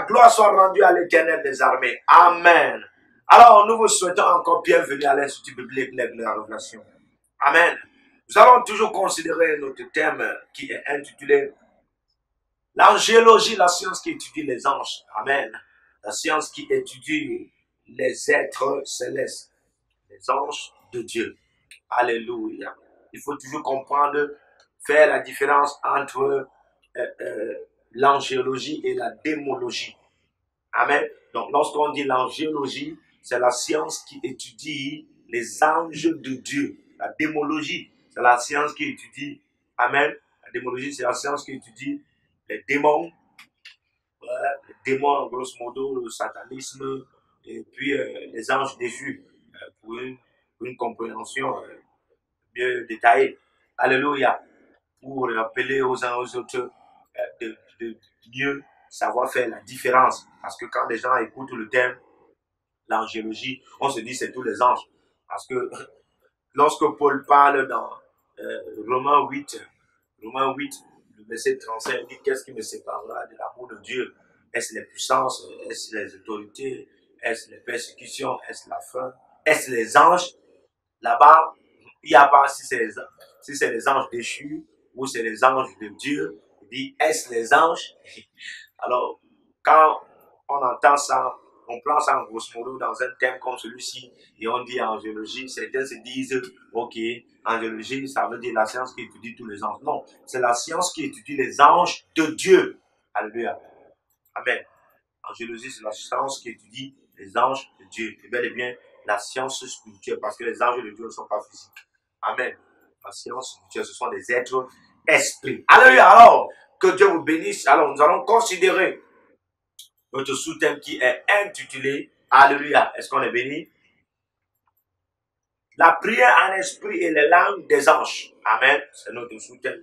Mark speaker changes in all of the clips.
Speaker 1: gloire soit rendue à l'Éternel des armées. Amen. Alors, nous vous souhaitons encore bienvenue à l'Institut biblique de la Révélation. Amen. Nous allons toujours considérer notre thème qui est intitulé l'angélologie, la science qui étudie les anges. Amen. La science qui étudie les êtres célestes, les anges de Dieu. Alléluia. Il faut toujours comprendre, faire la différence entre l'angélologie et la démologie. Amen. Donc, lorsqu'on dit l'angélologie, c'est la science qui étudie les anges de Dieu. La démologie, c'est la science qui étudie, amen. La démologie, c'est la science qui étudie les démons. Les démons, grosso modo, le satanisme, et puis les anges déchus, pour une compréhension mieux détaillée. Alléluia. Pour rappeler aux uns aux autres de mieux savoir faire la différence. Parce que quand les gens écoutent le terme l'angélologie, on se dit c'est tous les anges. Parce que lorsque Paul parle dans Romains 8, le verset 35, il dit qu'est-ce qui me séparera de l'amour de Dieu? Est-ce les puissances? Est-ce les autorités? Est-ce les persécutions? Est-ce la faim? Est-ce les anges? Là-bas, il n'y a pas si c'est les anges déchus ou c'est les anges de Dieu. Il dit est-ce les anges? Alors, quand on entend ça, on prend ça en grosso modo dans un thème comme celui-ci et on dit angélologie, certains se disent, ok, angélologie, ça veut dire la science qui étudie tous les anges. Non, c'est la science qui étudie les anges de Dieu. Alléluia. Amen. Angélologie, c'est la science qui étudie les anges de Dieu. C'est bel et bien la science spirituelle parce que les anges de Dieu ne sont pas physiques. Amen. La science spirituelle, ce sont des êtres esprits. Alléluia. Alors, que Dieu vous bénisse. Alors, nous allons considérer notre sous-thème qui est intitulé Alléluia. Est-ce qu'on est béni? La prière en esprit et les langues des anges. Amen. C'est notre sous-thème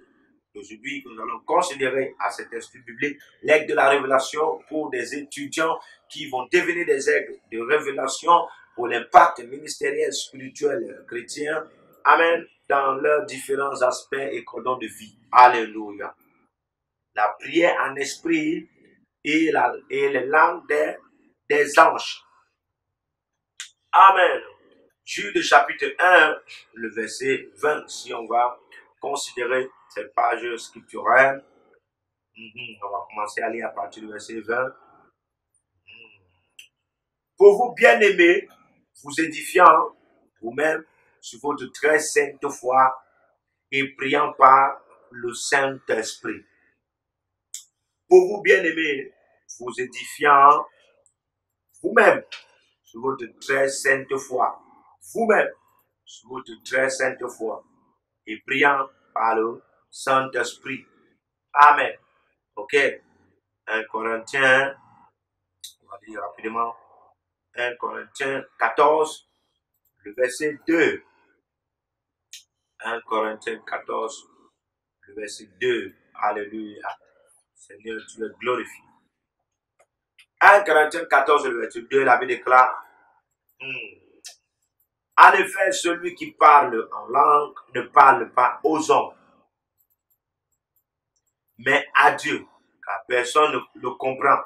Speaker 1: d'aujourd'hui que nous allons considérer à cet institut biblique, l'aigle de la révélation pour des étudiants qui vont devenir des aigles de révélation pour l'impact ministériel, spirituel, chrétien. Amen. Dans leurs différents aspects et cordons de vie. Alléluia. La prière en esprit et les langues des anges. Amen. Jude chapitre 1, le verset 20, si on va considérer cette page scripturelle. On va commencer à lire à partir du verset 20. Pour vous bien-aimés, vous édifiant vous-même sur votre très sainte foi et priant par le Saint-Esprit. Pour vous bien-aimés, vous édifiant vous-même sur votre très sainte foi. Vous-même sur votre très sainte foi et priant par le Saint-Esprit. Amen. Ok. 1 Corinthiens, on va dire rapidement, 1 Corinthiens 14, le verset 2. 1 Corinthiens 14, le verset 2. Alléluia. Seigneur, tu es glorifié. 1 Corinthiens 14, le verset 2, la Bible déclare, en effet, celui qui parle en langue ne parle pas aux hommes, mais à Dieu, car personne ne le comprend.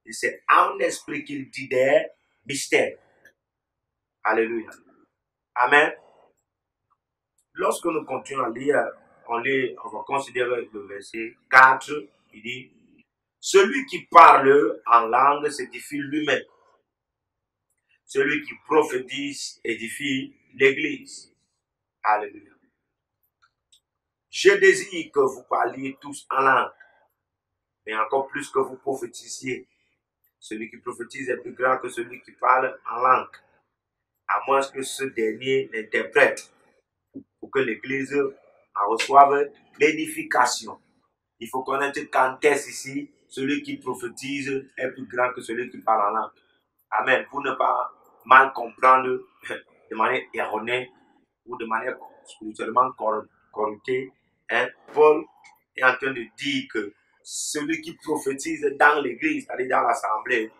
Speaker 1: Et c'est en esprit qu'il dit des mystères. Alléluia. Amen. Lorsque nous continuons à lire, on va considérer le verset 4, il dit, celui qui parle en langue s'édifie lui-même. Celui qui prophétise édifie l'Église. Alléluia. Je désire que vous parliez tous en langue, mais encore plus que vous prophétisiez. Celui qui prophétise est plus grand que celui qui parle en langue, à moins que ce dernier l'interprète, pour que l'Église en reçoive l'édification. Il faut connaître qu'en test ici, celui qui prophétise est plus grand que celui qui parle en langue. Amen. Pour ne pas mal comprendre de manière erronée ou de manière spirituellement corruptée, Paul est en train de dire que celui qui prophétise dans l'église, c'est-à-dire dans l'assemblée,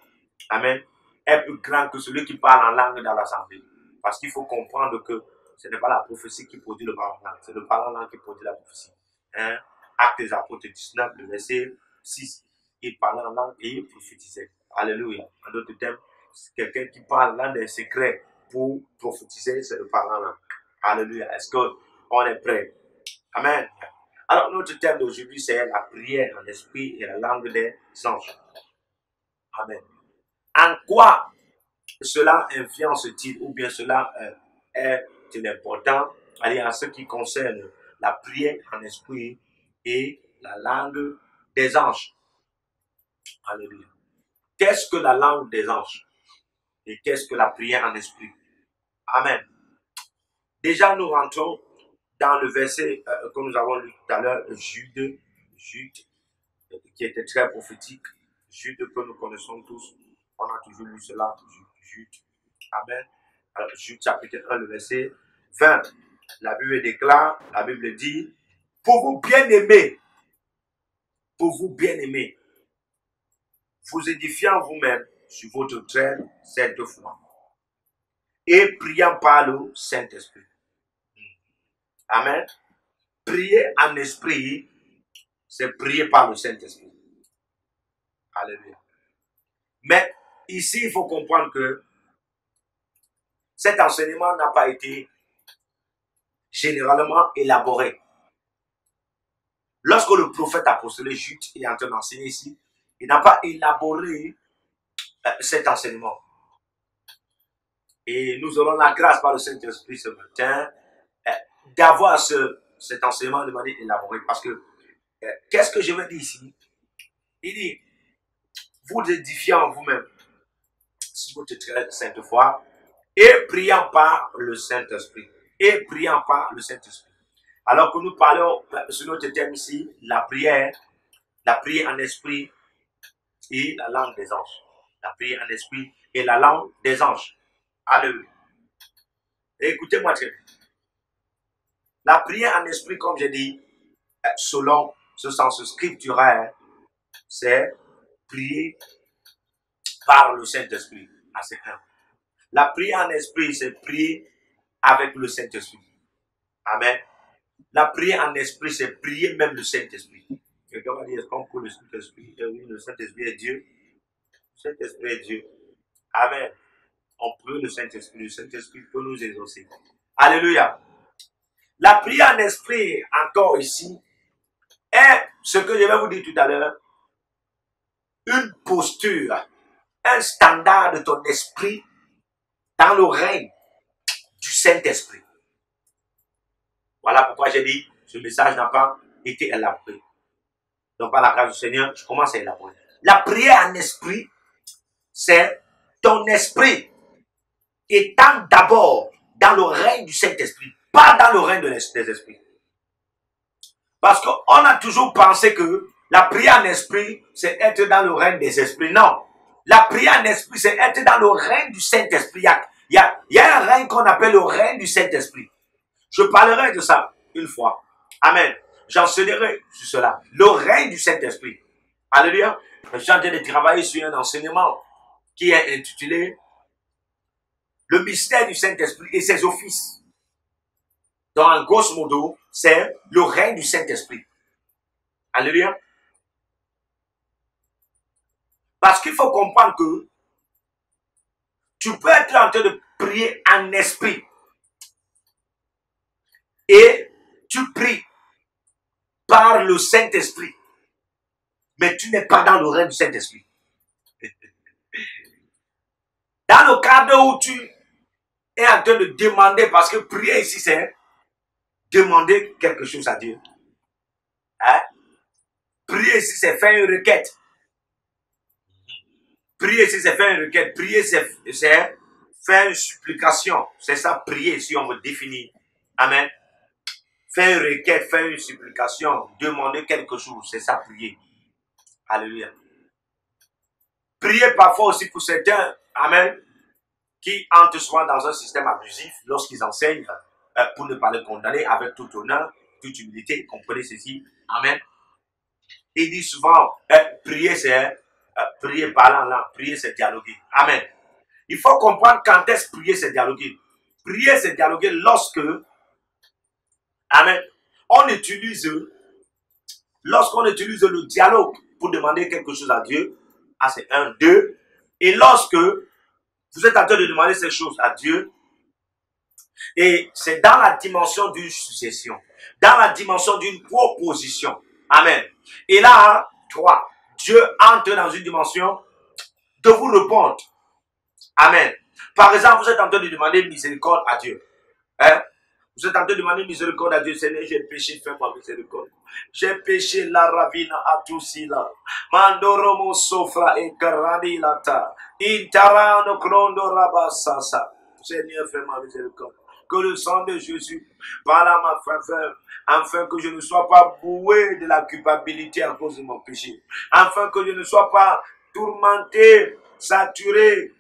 Speaker 1: amen, est plus grand que celui qui parle en langue dans l'assemblée. Parce qu'il faut comprendre que ce n'est pas la prophétie qui produit le parole en langue, c'est le parole en langue qui produit la prophétie. Actes des Apôtres 19, le verset 6. il parlait en langue et il prophétisait. Alléluia. En d'autres termes, quelqu'un qui parle dans des secrets pour prophétiser, c'est le parler en langue. Alléluia. Est-ce qu'on est prêt? Amen. Alors, notre thème d'aujourd'hui, c'est la prière en esprit et la langue des anges. Amen. En quoi cela influence-t-il ou bien cela est important en ce qui concerne la prière en esprit et la langue des anges? Alléluia. Qu'est-ce que la langue des anges? Et qu'est-ce que la prière en esprit? Amen. Déjà, nous rentrons dans le verset que nous avons lu tout à l'heure, Jude, qui était très prophétique. Jude que nous connaissons tous. On a toujours lu cela, Jude. Amen. Alors, Jude chapitre 1, le verset 20. La Bible déclare, la Bible dit, pour vous bien-aimés, vous édifiant vous-même sur votre très sainte foi et priant par le Saint-Esprit. Amen. Prier en esprit, c'est prier par le Saint-Esprit. Alléluia. Mais ici, il faut comprendre que cet enseignement n'a pas été généralement élaboré. Lorsque le prophète apostolique Jude est en train d'enseigner ici, il n'a pas élaboré cet enseignement. Et nous aurons la grâce par le Saint-Esprit ce matin d'avoir cet enseignement de manière élaborée. Parce que, qu'est-ce que je veux dire ici? Il dit, vous édifiant vous-même sur votre très sainte foi et priant par le Saint-Esprit. Et priant par le Saint-Esprit. Alors que nous parlons sur notre thème ici, la prière en esprit et la langue des anges. La prière en esprit et la langue des anges. Alléluia. Écoutez-moi très bien. La prière en esprit, comme j'ai dit, selon ce sens scriptural, c'est prier par le Saint-Esprit. La prière en esprit, c'est prier avec le Saint-Esprit. Amen. La prière en esprit, c'est prier même le Saint-Esprit. Quelqu'un va dire, est-ce qu'on peut le Saint-Esprit? Oui, le Saint-Esprit est Dieu. Le Saint-Esprit est Dieu. Amen. On prie le Saint-Esprit. Le Saint-Esprit peut nous exaucer. Alléluia. La prière en esprit, encore ici, est ce que je vais vous dire tout à l'heure, une posture, un standard de ton esprit dans le règne du Saint-Esprit. Voilà pourquoi j'ai dit, ce message n'a pas été élaboré. Donc par la grâce du Seigneur, je commence à élaborer. La prière en esprit, c'est ton esprit étant d'abord dans le règne du Saint-Esprit, pas dans le règne des esprits. Parce qu'on a toujours pensé que la prière en esprit, c'est être dans le règne des esprits. Non. La prière en esprit, c'est être dans le règne du Saint-Esprit. Il y a un règne qu'on appelle le règne du Saint-Esprit. Je parlerai de ça une fois. Amen. J'enseignerai sur cela. Le règne du Saint-Esprit. Alléluia. Je suis en train de travailler sur un enseignement qui est intitulé Le mystère du Saint-Esprit et ses offices. Donc, en grosso modo, c'est le règne du Saint-Esprit. Alléluia. Parce qu'il faut comprendre que tu peux être en train de prier en esprit. Et tu pries par le Saint-Esprit. Mais tu n'es pas dans le règne du Saint-Esprit. Dans le cadre où tu es en train de demander, parce que prier ici, c'est demander quelque chose à Dieu. Hein? Prier ici, c'est faire une requête. Prier ici, c'est faire une requête. Prier, c'est faire une supplication. C'est ça, prier, si on veut définir. Amen. Faire une requête, faire une supplication, demander quelque chose, c'est ça, prier. Alléluia. Prier parfois aussi pour certains, amen, qui entrent souvent dans un système abusif lorsqu'ils enseignent, pour ne pas les condamner avec tout honneur, toute humilité, comprenez ceci, amen. Il dit souvent, prier c'est prier parlant là, prier c'est dialoguer, amen. Il faut comprendre quand est-ce prier c'est dialoguer. Prier c'est dialoguer lorsque, amen, lorsqu'on utilise le dialogue pour demander quelque chose à Dieu. Ah, c'est un, deux. Et lorsque vous êtes en train de demander ces choses à Dieu, et c'est dans la dimension d'une succession, dans la dimension d'une proposition. Amen. Et là, 3, Dieu entre dans une dimension de vous répondre. Amen. Par exemple, vous êtes en train de demander miséricorde à Dieu. Hein? Vous êtes en train de demander miséricorde à Dieu. Seigneur, j'ai péché, fais-moi miséricorde. J'ai péché la ravina à tout cela. Mandoromo sofra et karani lata. Intarano krondo rabasasa. Seigneur, fais-moi miséricorde. Que le sang de Jésus parle à ma faveur, afin que je ne sois pas boué de la culpabilité à cause de mon péché. Afin que je ne sois pas tourmenté, saturé,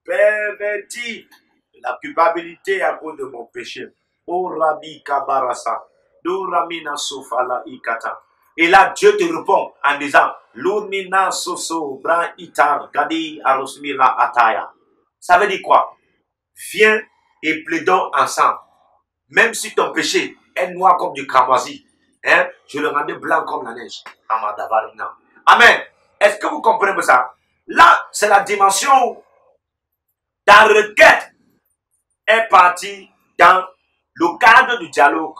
Speaker 1: perverti de la culpabilité à cause de mon péché. Oh Rabbi Kabarasa, do Ramina Sofala Ikata. Et là, Dieu te répond en disant, Lourmina Soso, Bran Itar, Gadi Arosmila Ataya. Ça veut dire quoi? Viens et plaidons ensemble. Même si ton péché est noir comme du cramoisi, hein, je le rendais blanc comme la neige. Amen. Est-ce que vous comprenez ça? Là, c'est la dimension où ta requête est partie dans le cadre du dialogue.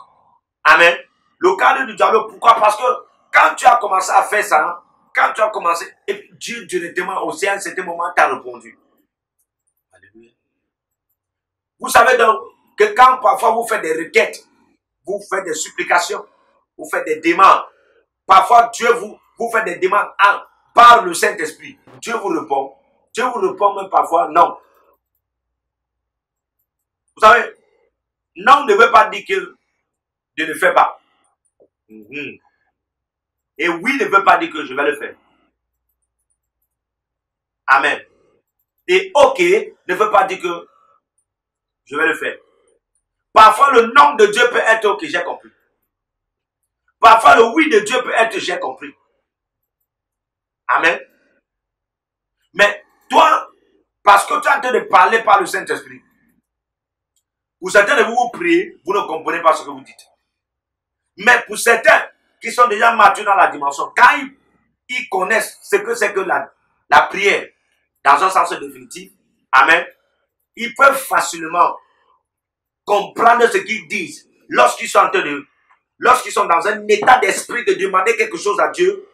Speaker 1: Amen. Le cadre du dialogue, pourquoi? Parce que quand tu as commencé à faire ça, quand tu as commencé, et Dieu directement aussi à un certain moment t'a répondu. Alléluia. Vous savez donc que quand parfois vous faites des requêtes, vous faites des supplications, vous faites des demandes, parfois Dieu vous fait des demandes par le Saint-Esprit. Dieu vous répond. Dieu vous répond même parfois non. Vous savez, non ne veut pas dire que je ne fais pas. Et oui ne veut pas dire que je vais le faire. Amen. Et ok ne veut pas dire que je vais le faire. Parfois le non de Dieu peut être ok, j'ai compris. Parfois le oui de Dieu peut être j'ai compris. Amen. Mais toi, parce que tu es en train de parler par le Saint-Esprit, pour certains de vous, vous priez, vous ne comprenez pas ce que vous dites. Mais pour certains qui sont déjà matures dans la dimension, quand ils connaissent ce que c'est que la prière, dans un sens définitif, amen, ils peuvent facilement comprendre ce qu'ils disent lorsqu'ils sont dans un état d'esprit de demander quelque chose à Dieu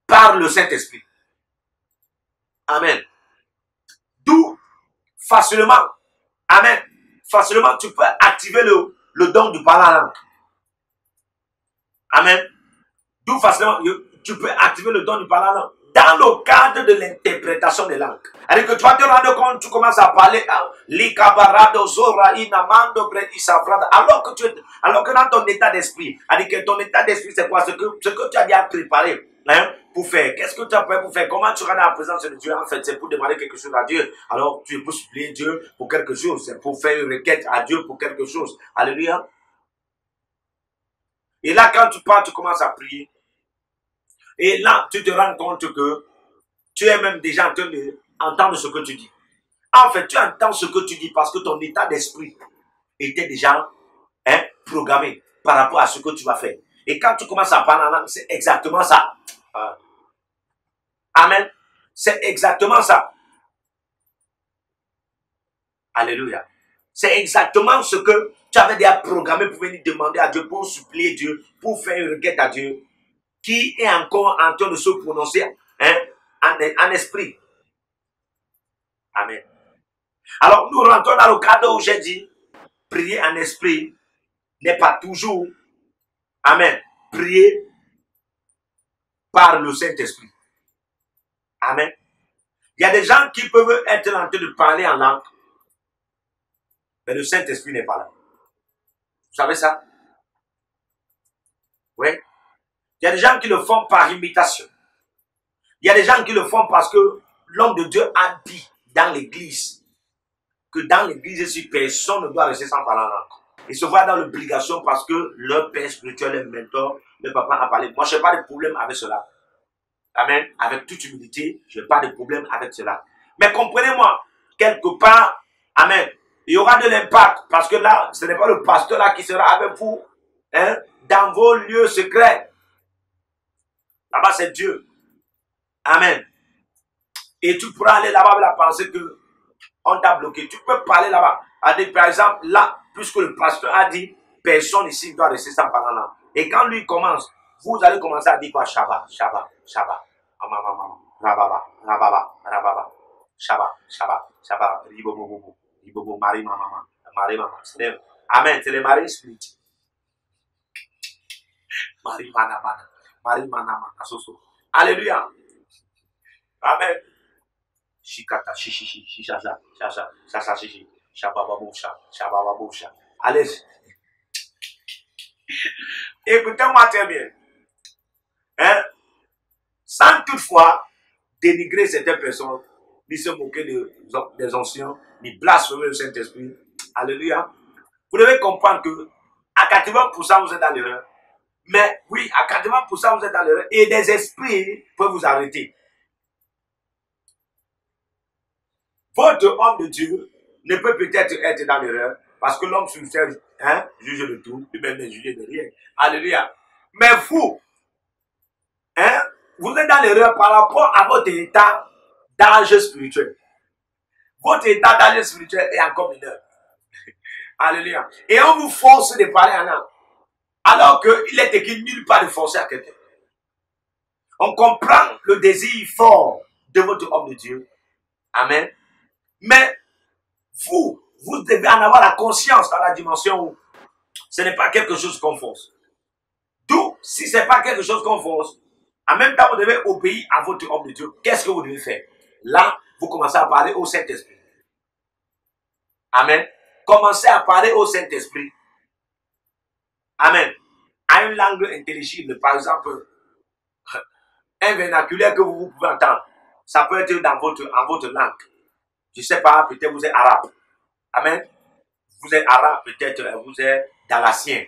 Speaker 1: par le Saint-Esprit. Amen. D'où, facilement, amen, facilement, tu peux activer le don du parler en langue. Amen. D'où facilement, tu peux activer le don du parler en langue dans le cadre de l'interprétation des langues. C'est-à-dire que tu vas te rendre compte, tu commences à parler alors que dans ton état d'esprit, c'est-à-dire que ton état d'esprit, c'est quoi? Ce que tu as bien préparé. Hein, pour faire. Qu'est-ce que tu as fait pour faire? Comment tu rentres dans la présence de Dieu? En fait, c'est pour demander quelque chose à Dieu. Alors, tu peux supplier Dieu pour quelque chose. C'est pour faire une requête à Dieu pour quelque chose. Alléluia. Et là, quand tu pars, tu commences à prier. Et là, tu te rends compte que tu es même déjà en train d'entendre ce que tu dis. En fait, tu entends ce que tu dis parce que ton état d'esprit était déjà programmé par rapport à ce que tu vas faire. Et quand tu commences à parler en langue, c'est exactement ça. Amen. C'est exactement ça. Alléluia. C'est exactement ce que tu avais déjà programmé pour venir demander à Dieu, pour supplier Dieu, pour faire une requête à Dieu, qui est encore en train de se prononcer en esprit. Amen. Alors, nous rentrons dans le cadre où j'ai dit, prier en esprit n'est pas toujours, amen, prier par le Saint-Esprit. Amen. Il y a des gens qui peuvent être en train de parler en langue, mais le Saint-Esprit n'est pas là. Vous savez ça? Oui. Il y a des gens qui le font par imitation. Il y a des gens qui le font parce que l'homme de Dieu a dit dans l'église que dans l'église ici, personne ne doit rester sans parler en langue. Ils se voient dans l'obligation parce que leur père spirituel, leur mentor, leur papa a parlé. Moi, je n'ai pas de problème avec cela. Amen. Avec toute humilité, je n'ai pas de problème avec cela. Mais comprenez-moi, quelque part, amen, il y aura de l'impact parce que là, ce n'est pas le pasteur là qui sera avec vous, hein, dans vos lieux secrets. Là-bas, c'est Dieu. Amen. Et tu pourras aller là-bas avec la pensée que on t'a bloqué. Tu peux parler là-bas. Par exemple, là, puisque le pasteur a dit, personne ici ne doit rester sans parler. Et quand lui commence, vous allez commencer à dire quoi? Shabbat, Shabbat, Shabbat. Rababa, Rababa, Rababa. Shabbat, Shabbat, Shabbat. Ribobobobo, Ribobo, Marie, Mama, Marie, Mama. Amen. C'est le mari spirituel. Marie, Mana, Mana. Marie, Mana, Mana. Soso. Alléluia. Amen. Shikata, shishi, shishaza, shasha, shasha, shishi, shabababusha, shabababusha. Allez. Écoutez-moi très bien. Hein? Sans toutefois dénigrer certaines personnes, ni se moquer des anciens, ni blasphémer le Saint-Esprit. Alléluia. Vous devez comprendre que à 80% vous êtes dans l'erreur. Mais oui, à 80% vous êtes dans l'erreur. Et des esprits peuvent vous arrêter. Votre homme de Dieu ne peut peut-être être dans l'erreur parce que l'homme sur terre, juge de tout, lui-même n'est jugé de rien. Alléluia. Mais vous, vous êtes dans l'erreur par rapport à votre état d'âge spirituel. Votre état d'âge spirituel est encore mineur. Alléluia. Et on vous force de parler en langue. Alors qu'il est écrit nulle part de forcer à quelqu'un. On comprend le désir fort de votre homme de Dieu. Amen. Mais vous devez en avoir la conscience dans la dimension où ce n'est pas quelque chose qu'on force. D'où, si ce n'est pas quelque chose qu'on force, en même temps, vous devez obéir à votre homme de Dieu. Qu'est-ce que vous devez faire? Là, vous commencez à parler au Saint-Esprit. Amen. Commencez à parler au Saint-Esprit. Amen. À une langue intelligible, par exemple, un vernaculaire que vous pouvez entendre. Ça peut être en votre langue. Je ne sais pas, peut-être vous êtes arabe. Amen. Vous êtes arabe, peut-être vous êtes dalassien.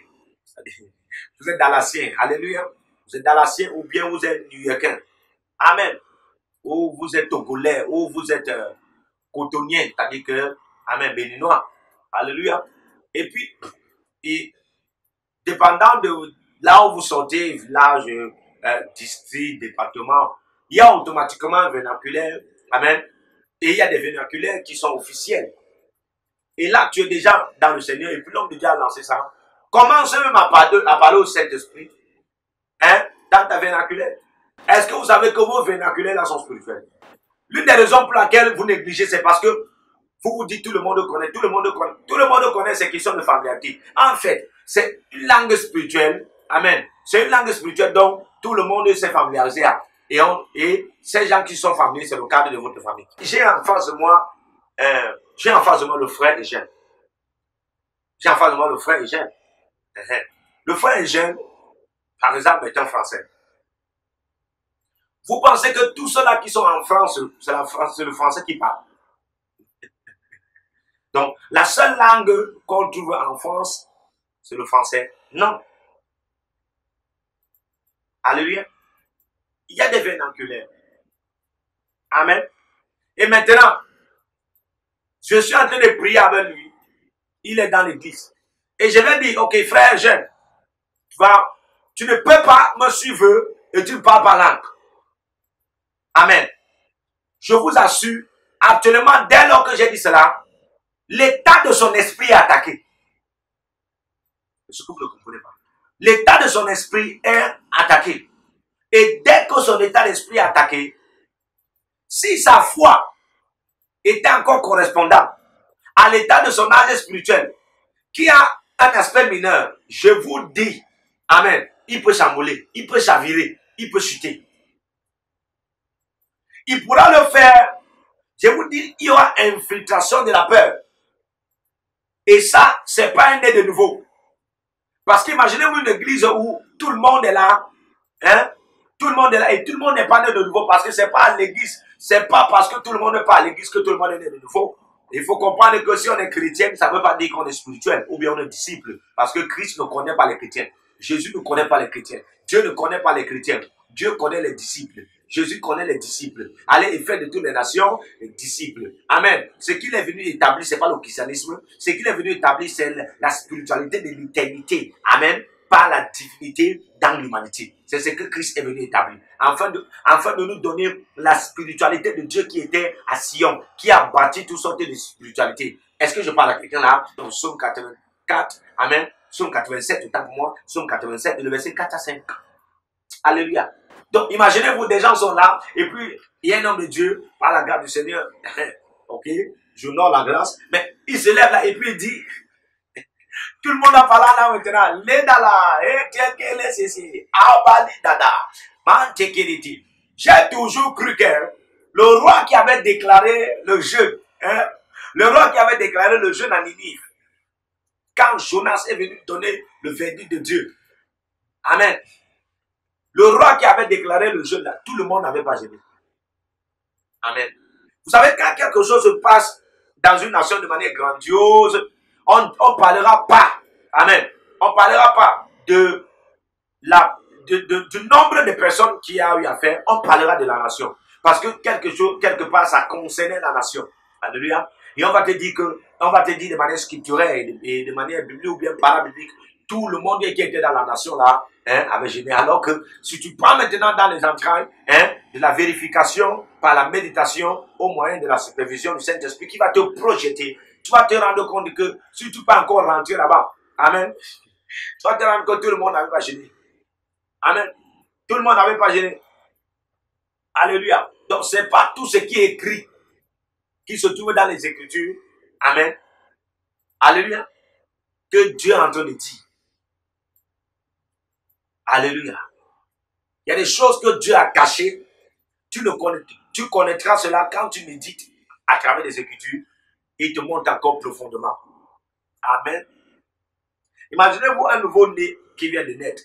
Speaker 1: Vous êtes dalassien. Alléluia. Vous êtes dalassien ou bien vous êtes new-yorkais. Amen. Ou vous êtes togolais, ou vous êtes cotonien, c'est-à-dire que, amen, béninois. Alléluia. Et puis, dépendant de là où vous sortez, village, district, département, il y a automatiquement un vernaculaire. Amen. Et il y a des vernaculaires qui sont officiels. Et là, tu es déjà dans le Seigneur. Et puis l'homme de Dieu a lancé ça. Commence même à parler au Saint-Esprit. Dans ta vernaculaire. Est-ce que vous savez que vos vernaculaires là sont spirituels? L'une des raisons pour laquelle vous négligez, c'est parce que vous vous dites tout le monde connaît. Tout le monde connaît. Tout le monde connaît ces questions de familiarité. En fait, c'est une langue spirituelle. Amen. C'est une langue spirituelle dont tout le monde s'est familiarisé à. Et ces gens qui sont familiers, c'est le cadre de votre famille. J'ai en face de moi, le frère Eugène. J'ai en face de moi le frère Eugène. Le frère Eugène, par exemple, est un Français. Vous pensez que tous ceux-là qui sont en France, c'est le français qui parle. Donc, la seule langue qu'on trouve en France, c'est le français. Non. Alléluia. Il y a des vernaculaires. Amen. Et maintenant, je suis en train de prier avec lui. Il est dans l'église. Et je vais dire, ok, frère Eugène, tu ne peux pas me suivre et tu ne parles pas langue. Amen. Je vous assure, actuellement, dès lors que j'ai dit cela, l'état de son esprit est attaqué. C'est ce que vous ne comprenez pas. L'état de son esprit est attaqué. Et dès que son état d'esprit est attaqué, si sa foi était encore correspondant à l'état de son âge spirituel, qui a un aspect mineur, je vous dis, amen, il peut chambouler, il peut chavirer, il peut chuter. Il pourra le faire, je vous dis, il y aura infiltration de la peur. Et ça, c'est pas un né de nouveau. Parce qu'imaginez-vous une église où tout le monde est là, tout le monde est là et tout le monde n'est pas né de nouveau parce que c'est pas à l'église, c'est pas parce que tout le monde n'est pas à l'église que tout le monde est né de nouveau. Il faut comprendre que si on est chrétien, ça ne veut pas dire qu'on est spirituel ou bien on est disciple. Parce que Christ ne connaît pas les chrétiens. Jésus ne connaît pas les chrétiens. Dieu ne connaît pas les chrétiens. Dieu connaît les disciples. Jésus connaît les disciples. Allez et faites de toutes les nations les disciples. Amen. Ce qu'il est venu établir, ce n'est pas le christianisme. Ce qu'il est venu établir, c'est la spiritualité de l'éternité. Amen. par la divinité dans l'humanité. C'est ce que Christ est venu établir. Afin de nous donner la spiritualité de Dieu qui était à Sion, qui a bâti toutes sortes de spiritualités. Est-ce que je parle à quelqu'un là? Dans Psaume 84, Amen. Psaume 87, autant pour moi. Psaume 87, le verset 4 à 5. Alléluia. Donc, imaginez-vous, des gens sont là, et puis, il y a un homme de Dieu, par la grâce du Seigneur, ok, j'honore la grâce, mais il se lève là, et puis il dit, tout le monde a parlé là maintenant, Lédala, j'ai toujours cru que le roi qui avait déclaré le jeûne, le roi qui avait déclaré le jeûne à Ninive, quand Jonas est venu donner le verdict de Dieu, Amen. Le roi qui avait déclaré le jeûne là, tout le monde n'avait pas jeûné. Amen. Vous savez, quand quelque chose se passe dans une nation de manière grandiose, on ne parlera pas, Amen, on ne parlera pas du nombre de personnes qui a eu à faire, on parlera de la nation. Parce que quelque part, ça concernait la nation. Alléluia. Et on va te dire de manière scripturelle et de manière biblique ou bien parabiblique, tout le monde qui était dans la nation là, avait gêné. Alors que si tu prends maintenant dans les entrailles, de la vérification par la méditation au moyen de la supervision du Saint-Esprit qui va te projeter, tu vas te rendre compte que si tu ne peux pas encore rentrer là-bas, Amen, tu vas te rendre compte que tout le monde n'avait pas gêné. Amen. Tout le monde n'avait pas gêné. Alléluia. Donc, ce n'est pas tout ce qui est écrit qui se trouve dans les Écritures. Amen. Alléluia. Que Dieu est en train de dire. Alléluia. Il y a des choses que Dieu a cachées. Tu connaîtras cela quand tu médites à travers les Écritures. Et il te montre encore profondément. Amen. Imaginez-vous un nouveau-né qui vient de naître.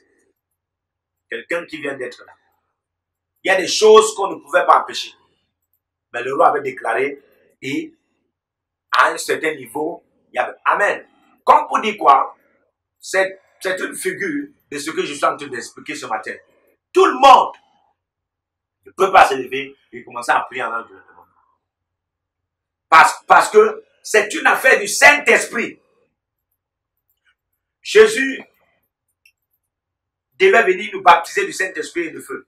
Speaker 1: Quelqu'un qui vient d'être là. Il y a des choses qu'on ne pouvait pas empêcher. Mais le roi avait déclaré et à un certain niveau, il y avait Amen. Comme pour dire quoi? C'est une figure de ce que je suis en train d'expliquer ce matin. Tout le monde ne peut pas se lever et commencer à prier en langue directement. Parce que c'est une affaire du Saint-Esprit. Jésus devait venir nous baptiser du Saint-Esprit et de feu.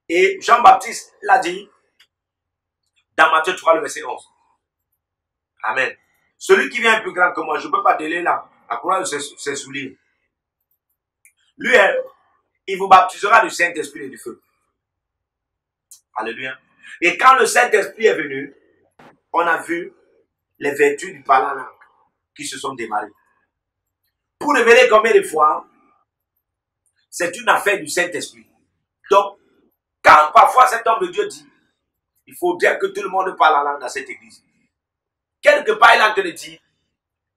Speaker 1: Et Jean-Baptiste l'a dit dans Matthieu 3, le verset 11. Amen. Celui qui vient plus grand que moi, je ne peux pas délier là, à courant de ses souliers. Lui, il vous baptisera du Saint-Esprit et du feu. Alléluia. Et quand le Saint-Esprit est venu, on a vu les vertus du parler en langue qui se sont démarrées. Pour révéler combien de fois, c'est une affaire du Saint-Esprit. Donc, quand parfois cet homme de Dieu dit, il faut dire que tout le monde parle en langue dans cette église. Quelque part, il a en train de dire,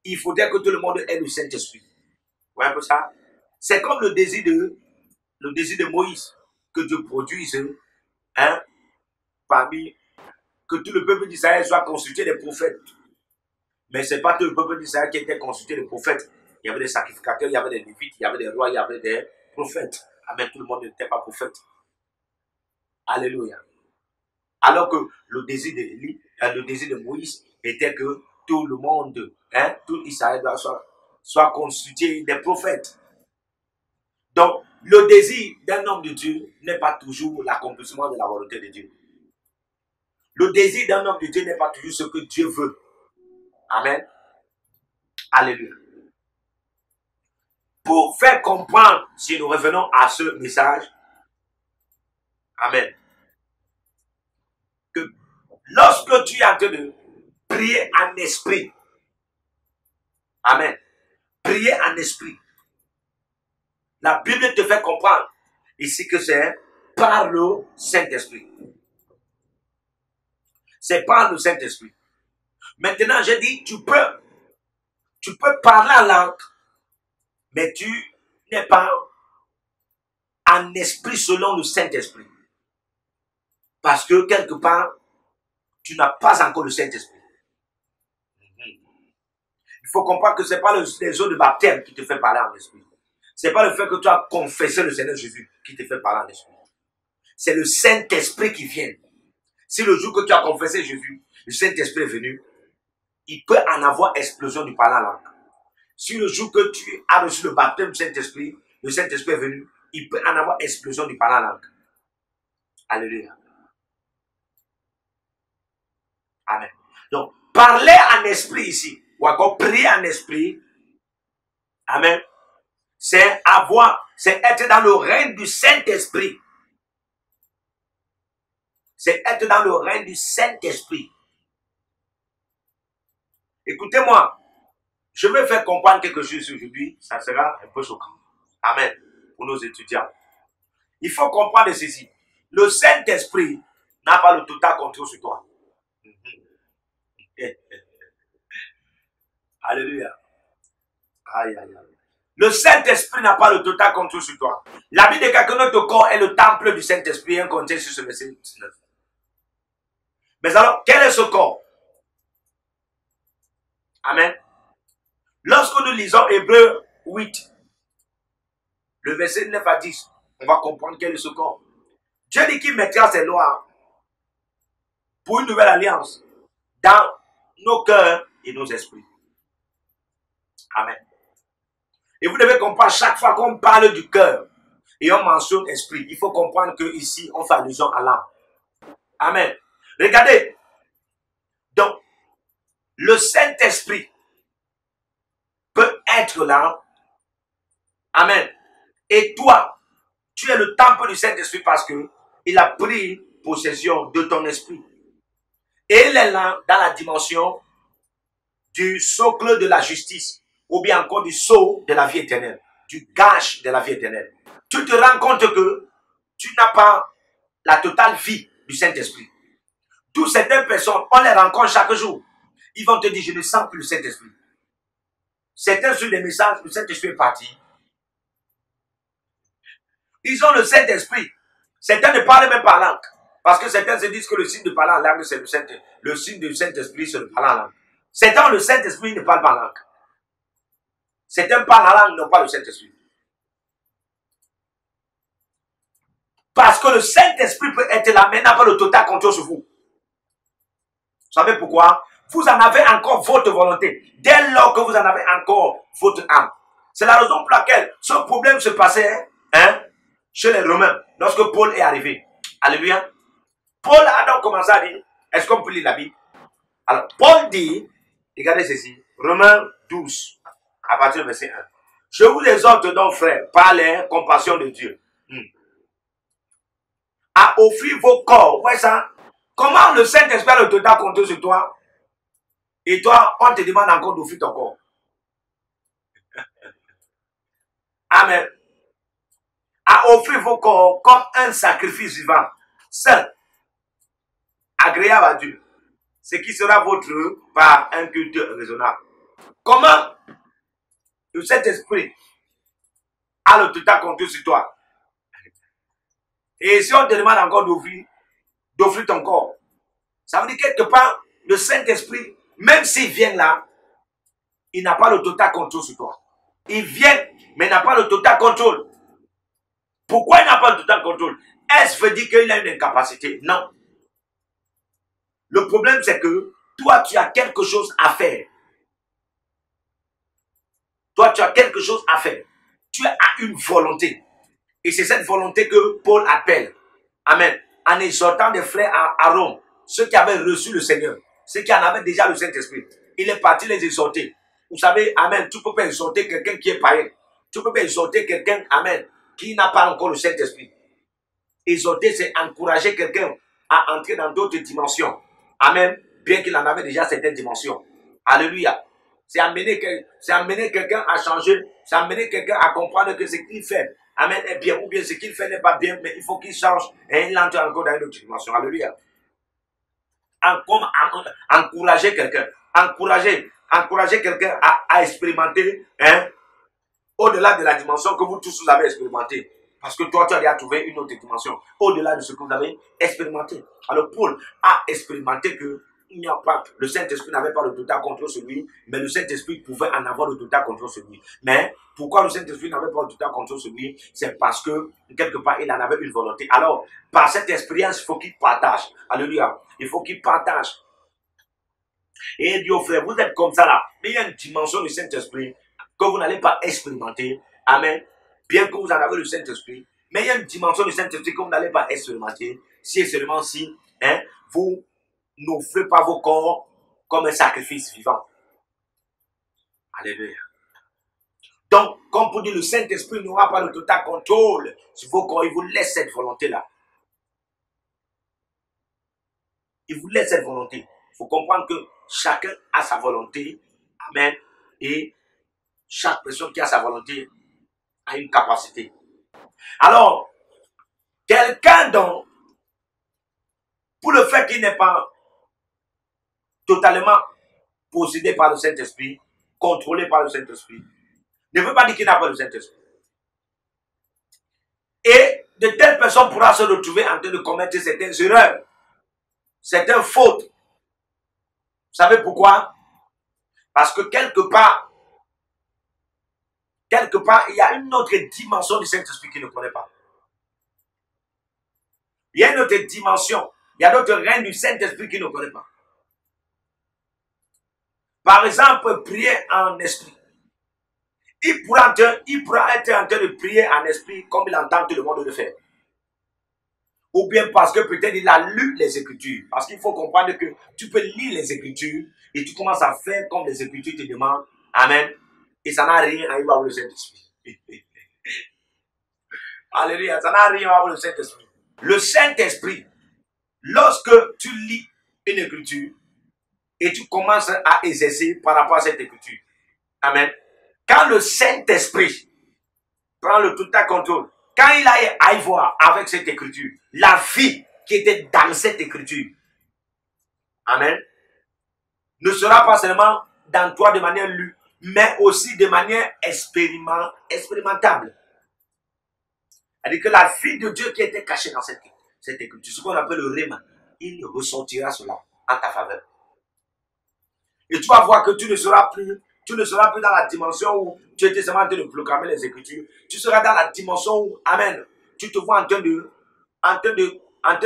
Speaker 1: il faudrait que tout le monde ait le Saint-Esprit. Vous voyez un peu ça? C'est comme le désir de Moïse, que Dieu produise, parmi, que tout le peuple d'Israël soit constitué des prophètes. Mais ce n'est pas tout le peuple d'Israël qui était constitué des prophètes. Il y avait des sacrificateurs, il y avait des lévites, il y avait des rois, il y avait des prophètes. Amen, tout le monde n'était pas prophète. Alléluia. Alors que le désir de Moïse était que tout le monde, tout Israël soit constitué des prophètes. Donc, le désir d'un homme de Dieu n'est pas toujours l'accomplissement de la volonté de Dieu. Le désir d'un homme de Dieu n'est pas toujours ce que Dieu veut. Amen. Alléluia. Pour faire comprendre, si nous revenons à ce message, Amen, que lorsque tu es en train de prier en esprit, Amen, prier en esprit, la Bible te fait comprendre ici que c'est par le Saint-Esprit. C'est par le Saint-Esprit. Maintenant, je dis, tu peux parler en langue, mais tu n'es pas en esprit selon le Saint-Esprit. Parce que quelque part, tu n'as pas encore le Saint-Esprit. Il faut comprendre que ce n'est pas les eaux de baptême qui te fait parler en esprit. Ce n'est pas le fait que tu as confessé le Seigneur Jésus qui te fait parler en esprit. C'est le Saint-Esprit qui vient. Si le jour que tu as confessé Jésus, le Saint-Esprit est venu, il peut en avoir explosion du parler en langue. sur le jour que tu as reçu le baptême du Saint-Esprit, le Saint-Esprit est venu, il peut en avoir explosion du parler en langue. Alléluia. Amen. Donc, parler en esprit ici, ou encore prier en esprit, amen, c'est être dans le règne du Saint-Esprit. C'est être dans le règne du Saint-Esprit. Écoutez-moi, je vais faire comprendre quelque chose aujourd'hui, ça sera un peu choquant. Amen. Pour nos étudiants. Il faut comprendre ceci. Le Saint-Esprit n'a pas le total contrôle sur toi. Alléluia. Aïe, aïe, aïe. Le Saint-Esprit n'a pas le total contrôle sur toi. La vie de quelqu'un, notre corps est le temple du Saint-Esprit, un contexte sur ce verset 19. Mais alors, quel est ce corps? Amen. Lorsque nous lisons Hébreux 8, le verset 9 à 10, on va comprendre quel est ce corps. Dieu dit qu'il mettra ses lois pour une nouvelle alliance dans nos cœurs et nos esprits. Amen. Et vous devez comprendre, chaque fois qu'on parle du cœur et on mentionne esprit, il faut comprendre qu'ici, on fait allusion à l'âme. Amen. Regardez. Donc, le Saint-Esprit peut être là. Amen. Et toi, tu es le temple du Saint-Esprit parce que il a pris possession de ton esprit. Et il est là dans la dimension du socle de la justice, ou bien encore du sceau de la vie éternelle, du gage de la vie éternelle. Tu te rends compte que tu n'as pas la totale vie du Saint-Esprit. Toutes certaines personnes, on les rencontre chaque jour. Ils vont te dire, je ne sens plus le Saint-Esprit. Certains sur les messages, le Saint-Esprit est parti. Ils ont le Saint-Esprit. Certains ne parlent même pas en langue. Parce que certains se disent que le signe de parler en langue, c'est le signe du Saint-Esprit, c'est de parler en langue. Certains ont le Saint-Esprit, ne parlent pas en langue. Certains parlent en langue, n'ont pas le Saint-Esprit. Parce que le Saint-Esprit peut être là, mais n'a pas le total contrôle sur vous. Vous savez pourquoi? Vous en avez encore votre volonté. Dès lors que vous en avez encore votre âme. C'est la raison pour laquelle ce problème se passait chez les Romains, lorsque Paul est arrivé. Alléluia. Paul a donc commencé à dire, est-ce qu'on peut lire la Bible? Alors, Paul dit, regardez ceci, Romains 12, à partir du verset 1. Je vous exhorte donc, frères, par les compassions de Dieu, à offrir vos corps. Ouais, ça. Comment le Saint-Esprit a le total contrôle sur toi? Et toi, on te demande encore d'offrir ton corps. Amen. À offrir vos corps comme un sacrifice vivant, saint, agréable à Dieu, ce qui sera votre par un culte raisonnable. Comment le Saint-Esprit a le total contrôle sur toi? Et si on te demande encore d'offrir ton corps, ça veut dire quelque part, le Saint-Esprit, même s'il vient là, il n'a pas le total contrôle sur toi. Il vient, mais il n'a pas le total contrôle. Pourquoi il n'a pas le total contrôle? Est-ce veut dire qu'il a une incapacité? Non. Le problème, c'est que toi, tu as quelque chose à faire. Toi, tu as quelque chose à faire. Tu as une volonté. Et c'est cette volonté que Paul appelle. Amen. En exhortant des frères à Rome, ceux qui avaient reçu le Seigneur, ceux qui en avaient déjà le Saint-Esprit. Il est parti les exhorter. Vous savez, amen, tu ne peux pas exhorter quelqu'un qui est païen. Tu ne peux pas exhorter quelqu'un, amen, qui n'a pas encore le Saint-Esprit. Exhorter, c'est encourager quelqu'un à entrer dans d'autres dimensions. Amen. Bien qu'il en avait déjà certaines dimensions. Alléluia. C'est amener quelqu'un à changer. C'est amener quelqu'un à comprendre que ce qu'il fait, amen, est bien. Ou bien ce qu'il fait n'est pas bien, mais il faut qu'il change. Et il entre encore dans une autre dimension. Alléluia. Encourager quelqu'un. Encourager quelqu'un à expérimenter, au-delà de la dimension que vous tous vous avez expérimenté. Parce que toi, tu as déjà trouvé une autre dimension, au-delà de ce que vous avez expérimenté. Alors, Paul a expérimenté que le Saint-Esprit n'avait pas le total contrôle sur lui, mais le Saint-Esprit pouvait en avoir le total contrôle sur lui. Mais pourquoi le Saint-Esprit n'avait pas le total contrôle sur lui? C'est parce que, quelque part, il en avait une volonté. Alors, par cette expérience, il faut qu'il partage. Alléluia. Il faut qu'il partage. Et il dit au frère, vous êtes comme ça là. Mais il y a une dimension du Saint-Esprit. que vous n'allez pas expérimenter. Amen. Bien que vous en avez le Saint-Esprit, mais il y a une dimension du Saint-Esprit que vous n'allez pas expérimenter si et seulement si vous n'offrez pas vos corps comme un sacrifice vivant. Alléluia. Donc, comme pour dire, le Saint-Esprit n'aura pas le total contrôle sur vos corps. Il vous laisse cette volonté-là. Il vous laisse cette volonté. Il faut comprendre que chacun a sa volonté. Amen. Et chaque personne qui a sa volonté a une capacité. Alors, quelqu'un dont, pour le fait qu'il n'est pas totalement possédé par le Saint-Esprit, contrôlé par le Saint-Esprit, ne veut pas dire qu'il n'a pas le Saint-Esprit. Et de telles personnes pourront se retrouver en train de commettre certaines erreurs, certaines fautes. Vous savez pourquoi? Parce que quelque part, il y a une autre dimension du Saint-Esprit qu'il ne connaît pas. Il y a une autre dimension, il y a d'autres règnes du Saint-Esprit qu'il ne connaît pas. Par exemple, prier en esprit. Il pourra être en train de prier en esprit comme il entend tout le monde le faire. Ou bien parce que peut-être il a lu les Écritures. Parce qu'il faut comprendre que tu peux lire les Écritures et tu commences à faire comme les Écritures te demandent. Amen. Et ça n'a rien à voir avec le Saint-Esprit. Alléluia. Ça n'a rien à voir avec le Saint-Esprit. Le Saint-Esprit, lorsque tu lis une Écriture et tu commences à exercer par rapport à cette Écriture. Amen. Quand le Saint-Esprit prend le total contrôle, quand il a à y voir avec cette écriture, la vie qui était dans cette écriture, amen, ne sera pas seulement dans toi de manière lue, mais aussi de manière expérimentable. C'est-à-dire que la vie de Dieu qui était cachée dans cette écriture, ce qu'on appelle le réma, il ressortira cela en ta faveur. Et tu vas voir que tu ne seras plus dans la dimension où tu étais seulement en train de proclamer les Écritures. Tu seras dans la dimension où, amen, tu te vois en train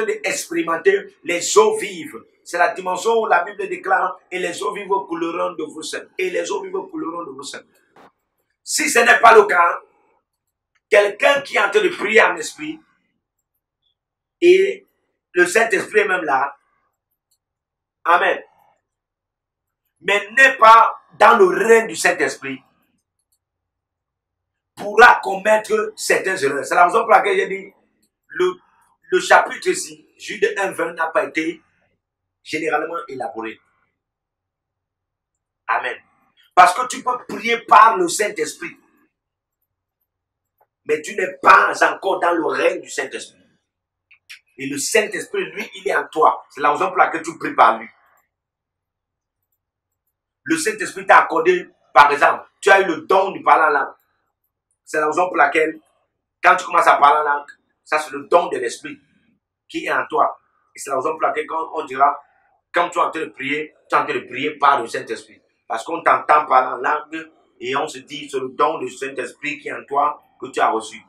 Speaker 1: d'expérimenter les eaux vives. C'est la dimension où la Bible déclare et les eaux vives couleront de vos seins. Et les eaux vives couleront de vos seins. Si ce n'est pas le cas, quelqu'un qui est en train de prier en esprit et le Saint-Esprit est même là, amen, mais n'est pas dans le règne du Saint-Esprit, pourra commettre certaines erreurs. C'est la raison pour laquelle j'ai dit, le chapitre ici, Jude 1:20, n'a pas été généralement élaboré. Amen. Parce que tu peux prier par le Saint-Esprit, mais tu n'es pas encore dans le règne du Saint-Esprit. Et le Saint-Esprit, lui, il est en toi. C'est la raison pour laquelle tu pries par lui. Le Saint-Esprit t'a accordé, par exemple, tu as eu le don de parler en langue. C'est la raison pour laquelle, quand tu commences à parler en langue, ça c'est le don de l'Esprit qui est en toi. Et c'est la raison pour laquelle quand on dira, quand tu es en train de prier, tu es en train de prier par le Saint-Esprit. Parce qu'on t'entend parler en langue et on se dit, c'est le don du Saint-Esprit qui est en toi que tu as reçu.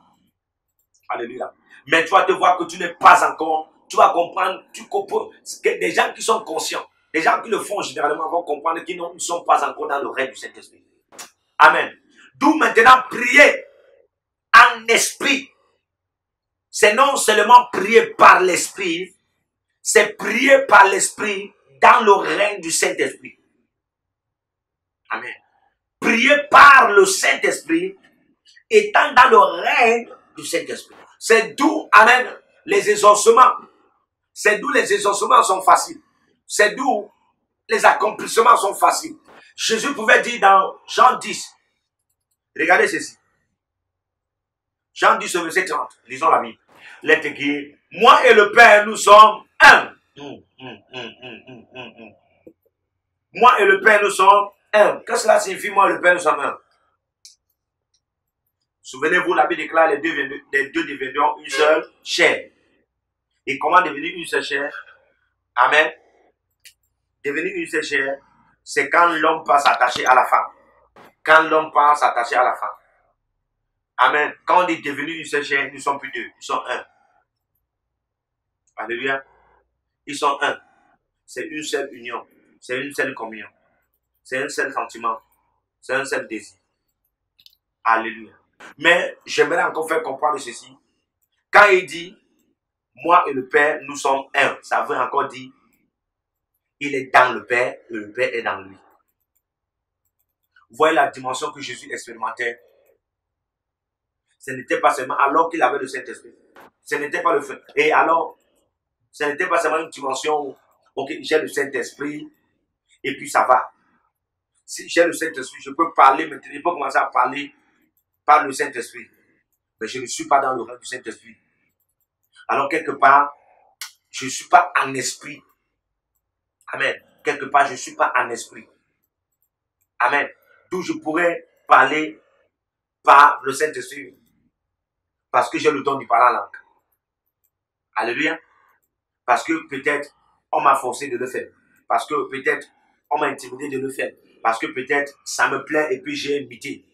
Speaker 1: Alléluia. Mais tu vas te voir que tu n'es pas encore, tu vas comprendre, que des gens qui sont conscients, les gens qui le font généralement vont comprendre qu'ils ne sont pas encore dans le règne du Saint-Esprit. Amen. D'où maintenant prier en esprit. C'est non seulement prier par l'esprit, c'est prier par l'esprit dans le règne du Saint-Esprit. Amen. Prier par le Saint-Esprit étant dans le règne du Saint-Esprit. C'est d'où, amen, les exaucements. C'est d'où les exaucements sont faciles. C'est d'où les accomplissements sont faciles. Jésus pouvait dire dans Jean 10, regardez ceci. Jean 10, verset 30, lisons la Bible. Let's écrire, moi et le Père, nous sommes un. Moi et le Père, nous sommes un. Qu'est-ce que cela signifie, moi et le Père, nous sommes un? Souvenez-vous, la Bible déclare les deux deviendront une seule chair. Et comment devenir une seule chair? Amen. Devenir une seule chair, c'est quand l'homme passe attaché à la femme. Quand l'homme passe attaché à la femme. Amen. Quand on est devenu une seule chair, ils ne sont plus deux, ils sont un. Alléluia. Ils sont un. C'est une seule union. C'est une seule communion. C'est un seul sentiment. C'est un seul désir. Alléluia. Mais j'aimerais encore faire comprendre ceci. Quand il dit, moi et le Père, nous sommes un, ça veut encore dire, il est dans le Père et le Père est dans lui. Vous voyez la dimension que Jésus expérimentait. Ce n'était pas seulement alors qu'il avait le Saint-Esprit. Ce n'était pas le fait. Et alors, ce n'était pas seulement une dimension où, ok, j'ai le Saint-Esprit et puis ça va. Si j'ai le Saint-Esprit, je peux parler maintenant, je peux commencer à parler par le Saint-Esprit. Mais je ne suis pas dans le règne du Saint-Esprit. Alors, quelque part, je ne suis pas en esprit. Amen. Quelque part, je ne suis pas en esprit. Amen. D'où je pourrais parler par le Saint-Esprit. Parce que j'ai le don du parler en langue. Alléluia. Parce que peut-être on m'a forcé de le faire. Parce que peut-être on m'a intimidé de le faire. Parce que peut-être ça me plaît et puis j'ai imité.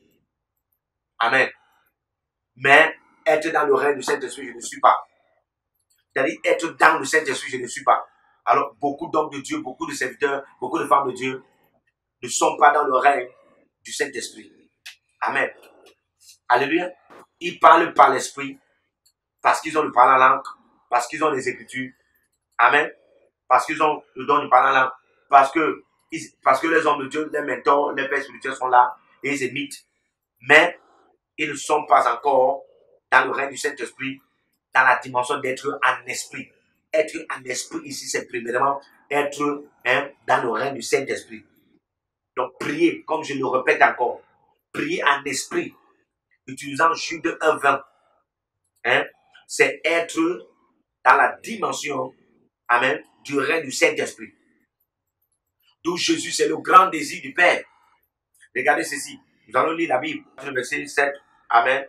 Speaker 1: Amen. Mais être dans le règne du Saint-Esprit, je ne suis pas. C'est-à-dire être dans le Saint-Esprit, je ne suis pas. Alors beaucoup d'hommes de Dieu, beaucoup de serviteurs, beaucoup de femmes de Dieu ne sont pas dans le règne du Saint-Esprit. Amen. Alléluia. Ils parlent par l'Esprit parce qu'ils ont le parler en langue, parce qu'ils ont les Écritures. Amen. Parce qu'ils ont le don du parler en langue. Parce que les hommes de Dieu, les mentors, les pères spirituels sont là et ils imitent. Mais ils ne sont pas encore dans le règne du Saint-Esprit, dans la dimension d'être en esprit. Être en esprit ici, c'est premièrement être dans le règne du Saint-Esprit. Donc, prier, comme je le répète encore, prier en esprit, utilisant Jude 1:20, c'est être dans la dimension, amen, du règne du Saint-Esprit. D'où Jésus, c'est le grand désir du Père. Regardez ceci, nous allons lire la Bible, le verset 7, amen.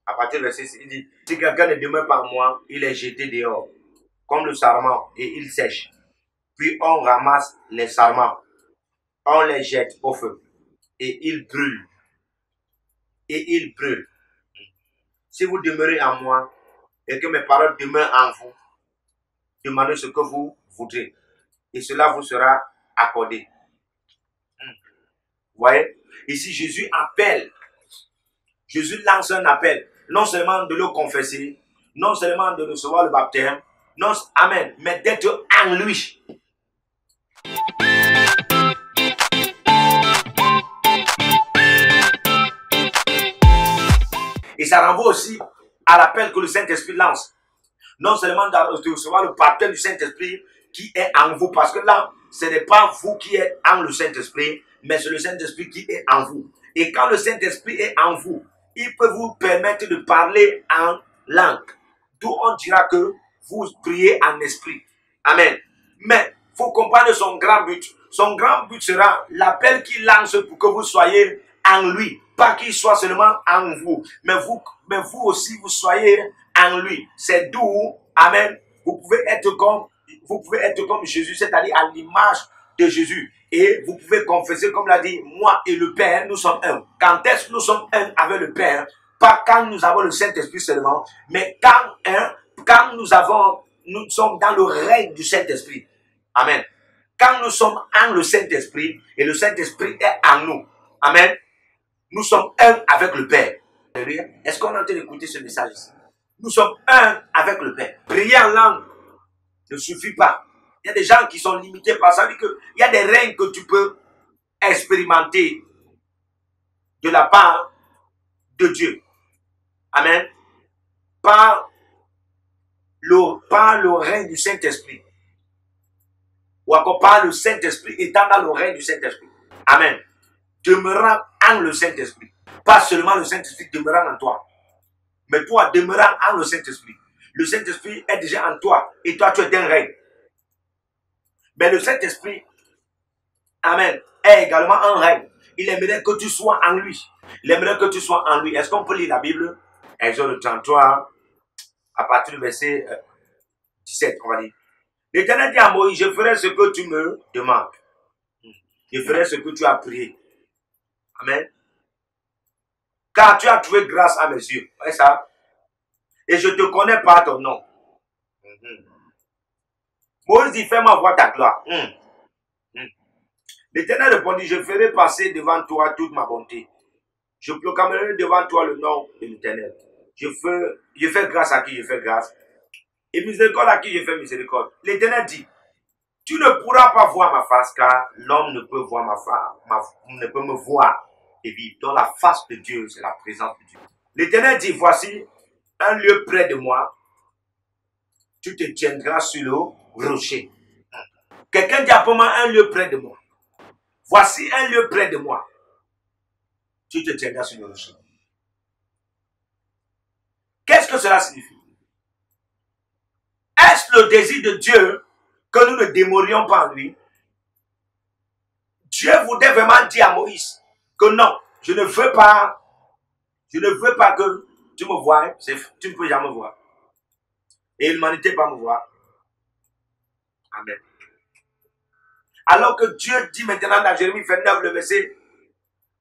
Speaker 1: À partir du verset 6, il dit, si quelqu'un ne demeure pas en moi, il est jeté dehors, comme le sarment, et il sèche. Puis on ramasse les sarments, on les jette au feu, et ils brûlent. Et ils brûlent. Si vous demeurez en moi, et que mes paroles demeurent en vous, demandez ce que vous voudrez, et cela vous sera accordé. Vous voyez? Ici, Jésus appelle. Jésus lance un appel. Non seulement de le confesser, non seulement de recevoir le baptême, non, amen, mais d'être en lui. Et ça renvoie aussi à l'appel que le Saint-Esprit lance. Non seulement de recevoir le baptême du Saint-Esprit qui est en vous, parce que là, ce n'est pas vous qui êtes en le Saint-Esprit, mais c'est le Saint-Esprit qui est en vous. Et quand le Saint-Esprit est en vous, il peut vous permettre de parler en langue. D'où on dira que vous priez en esprit. Amen. Mais il faut comprendre son grand but. Son grand but sera l'appel qu'il lance pour que vous soyez en lui. Pas qu'il soit seulement en vous, mais vous aussi, vous soyez en lui. C'est d'où, amen, vous pouvez être comme Jésus, c'est-à-dire à l'image de Jésus. Et vous pouvez confesser, comme l'a dit, moi et le Père, nous sommes un. Quand est-ce que nous sommes un avec le Père? Pas quand nous avons le Saint-Esprit seulement, mais quand nous sommes dans le règne du Saint-Esprit. Amen. Quand nous sommes en le Saint-Esprit et le Saint-Esprit est en nous. Amen. Nous sommes un avec le Père. Est-ce qu'on a entendu écouter ce message ici? Nous sommes un avec le Père. Prier en langue ne suffit pas. Il y a des gens qui sont limités par ça. Ça veut dire qu'il y a des règnes que tu peux expérimenter de la part de Dieu. Amen. Par le règne du Saint-Esprit. Ou encore par le Saint-Esprit étant dans le règne du Saint-Esprit. Amen. Demeurant en le Saint-Esprit. Pas seulement le Saint-Esprit demeurant en toi. Mais toi demeurant en le Saint-Esprit. Le Saint-Esprit est déjà en toi. Et toi, tu es un règne. Mais le Saint-Esprit, amen, est également un règne. Il aimerait que tu sois en lui. Il aimerait que tu sois en lui. Est-ce qu'on peut lire la Bible? Exode 33, à partir du verset 17, on va dire. L'Éternel dit à Moïse, je ferai ce que tu me demandes. Je ferai ce que tu as prié. Amen. Car tu as trouvé grâce à mes yeux. Vous voyez ça? Et je te connais par ton nom. Moïse dit, fais-moi voir ta gloire. L'Éternel répondit, je ferai passer devant toi toute ma bonté Je proclamerai devant toi le nom de l'Éternel. Je fais grâce à qui je fais grâce. Et miséricorde à qui je fais miséricorde. L'Éternel dit, tu ne pourras pas voir ma face, car l'homme ne peut voir ma face, ne peut me voir et vivre. Dans la face de Dieu, c'est la présence de Dieu. L'Éternel dit, voici un lieu près de moi. Tu te tiendras sur le rocher. Quelqu'un dit après moi, un lieu près de moi. Voici un lieu près de moi. Tu te tiendras sur le rocher. Qu'est-ce que cela signifie? Est-ce le désir de Dieu que nous ne démorions pas en lui? Dieu voudrait vraiment dire à Moïse que non, je ne veux pas que tu me voies, tu ne peux jamais me voir. Et l'humanité ne peut pas me voir. Amen. Alors que Dieu dit maintenant dans Jérémie 29, le verset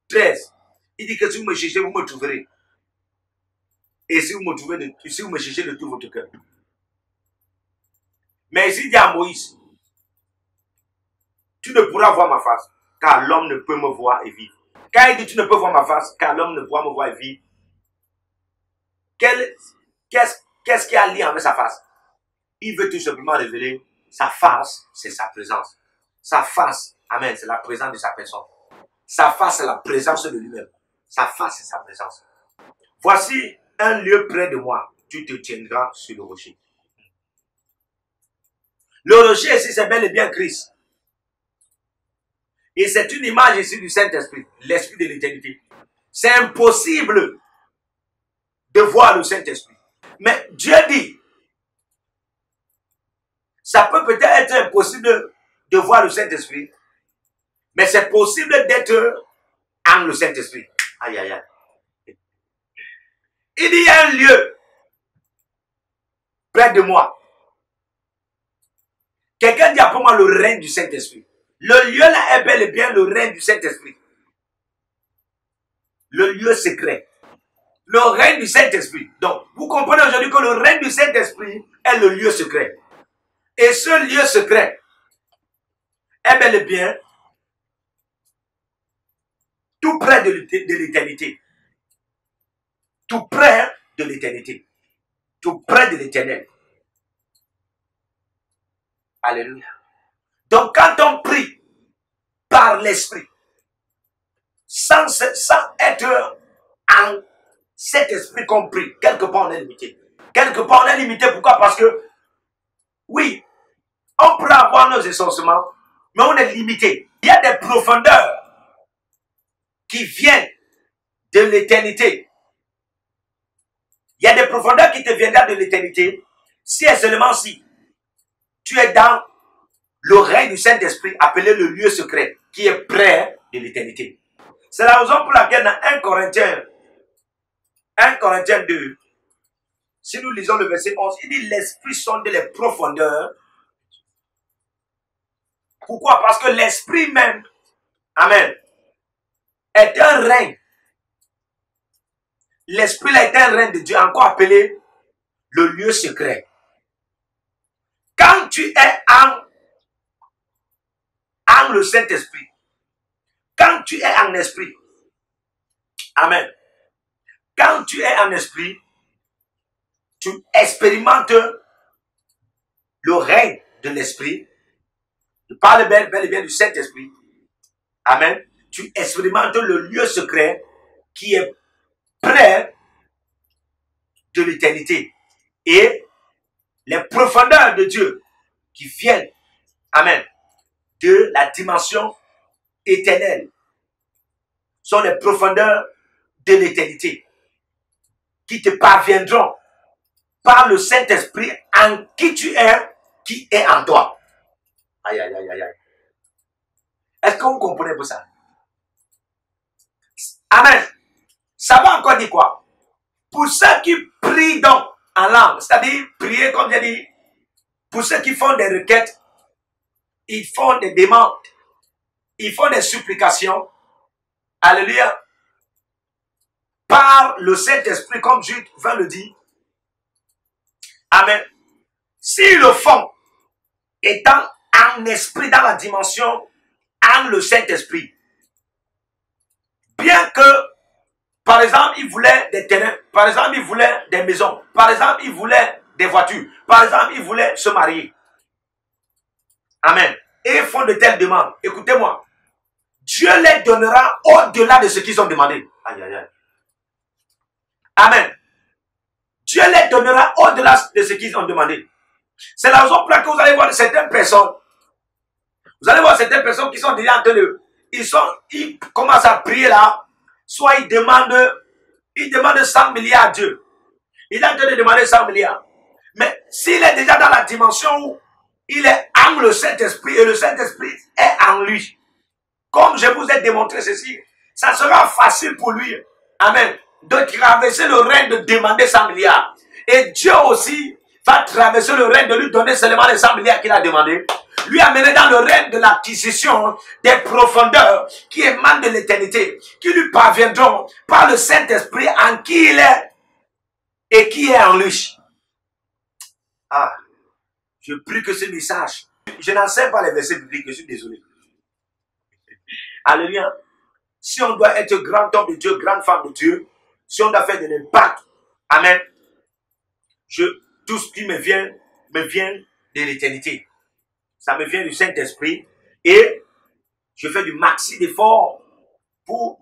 Speaker 1: 13, il dit que si vous me cherchez, vous me trouverez. Et si vous me cherchez de tout votre cœur. Mais ici, il dit à Moïse, tu ne pourras voir ma face, car l'homme ne peut me voir et vivre. Quand il dit tu ne peux voir ma face, car l'homme ne pourra me voir et vivre, qu'est-ce qui a lien avec sa face? Il veut tout simplement révéler sa face, c'est sa présence. Sa face, amen, c'est la présence de sa personne. Sa face, c'est la présence de lui-même. Sa face, c'est sa présence. Voici un lieu près de moi. Tu te tiendras sur le rocher. Le rocher ici, c'est bel et bien Christ. Et c'est une image ici du Saint-Esprit, l'Esprit de l'éternité. C'est impossible de voir le Saint-Esprit. Mais Dieu dit, ça peut peut-être être impossible de voir le Saint-Esprit, mais c'est possible d'être en le Saint-Esprit. Aïe, aïe, aïe. Il y a un lieu près de moi. Quelqu'un dit après moi le règne du Saint-Esprit. Le lieu là est bel et bien le règne du Saint-Esprit. Le lieu secret. Le règne du Saint-Esprit. Donc, vous comprenez aujourd'hui que le règne du Saint-Esprit est le lieu secret. Et ce lieu secret est bel et bien tout près de l'éternité. Tout près de l'éternité. Tout près de l'éternel. Alléluia. Donc quand on prie par l'esprit, sans être en cet esprit qu'on prie, quelque part on est limité. Quelque part on est limité, pourquoi? Parce que, oui, on peut avoir nos essencements, mais on est limité. Il y a des profondeurs qui viennent de l'éternité. Il y a des profondeurs qui te viendront de l'éternité, si et seulement si tu es dans le règne du Saint-Esprit, appelé le lieu secret, qui est près de l'éternité. C'est la raison pour laquelle dans 1 Corinthiens 2, si nous lisons le verset 11, il dit l'Esprit sonde les profondeurs. Pourquoi? Parce que l'Esprit même, amen, est un règne. L'Esprit est un règne de Dieu, encore appelé le lieu secret. Quand tu es en le Saint-Esprit, quand tu es en esprit, amen, quand tu es en esprit, tu expérimentes le règne de l'esprit. Je parle bel et bien du Saint-Esprit, amen. Tu expérimentes le lieu secret qui est près de l'éternité et les profondeurs de Dieu qui viennent, amen, de la dimension éternelle sont les profondeurs de l'éternité qui te parviendront par le Saint-Esprit en qui tu es, qui est en toi. Aïe, aïe, aïe, aïe, aïe. Est-ce que vous comprenez pour ça? Amen. Ça va encore dire quoi? Pour ceux qui prient donc en langue, c'est-à-dire prier comme j'ai dit, pour ceux qui font des requêtes, ils font des demandes, ils font des supplications, alléluia, par le Saint-Esprit, comme Jude 20 le dit. Amen. S'ils le font, étant en esprit dans la dimension, en le Saint-Esprit, bien que Par exemple, il voulait des terrains. Par exemple, il voulait des maisons. Par exemple, il voulait des voitures. Par exemple, il voulait se marier. Amen. Et ils font de telles demandes. Écoutez-moi. Dieu les donnera au-delà de ce qu'ils ont demandé. Aïe, aïe, aïe. Amen. Dieu les donnera au-delà de ce qu'ils ont demandé. C'est la raison pour laquelle vous allez voir certaines personnes. Vous allez voir certaines personnes qui sont déjà en train de... Ils commencent à prier là. Soit ils demandent 100 milliards à Dieu. Il est en train de demander 100 milliards. Mais s'il est déjà dans la dimension où il est en le Saint-Esprit et le Saint-Esprit est en lui. Comme je vous ai démontré ceci, ça sera facile pour lui. Amen. De traverser le règne de demander 100 milliards. Et Dieu aussi va traverser le règne de lui donner seulement les 100 milliards qu'il a demandé. Lui amener dans le règne de l'acquisition des profondeurs qui émanent de l'éternité, qui lui parviendront par le Saint-Esprit en qui il est et qui est en lui. Ah, je prie que ce message, je n'enseigne pas les versets bibliques, je suis désolé. Alléluia. Si on doit être grand homme de Dieu, grande femme de Dieu, si on doit faire de l'impact, amen, tout ce qui me vient de l'éternité. Ça me vient du Saint-Esprit et je fais du maxi d'effort pour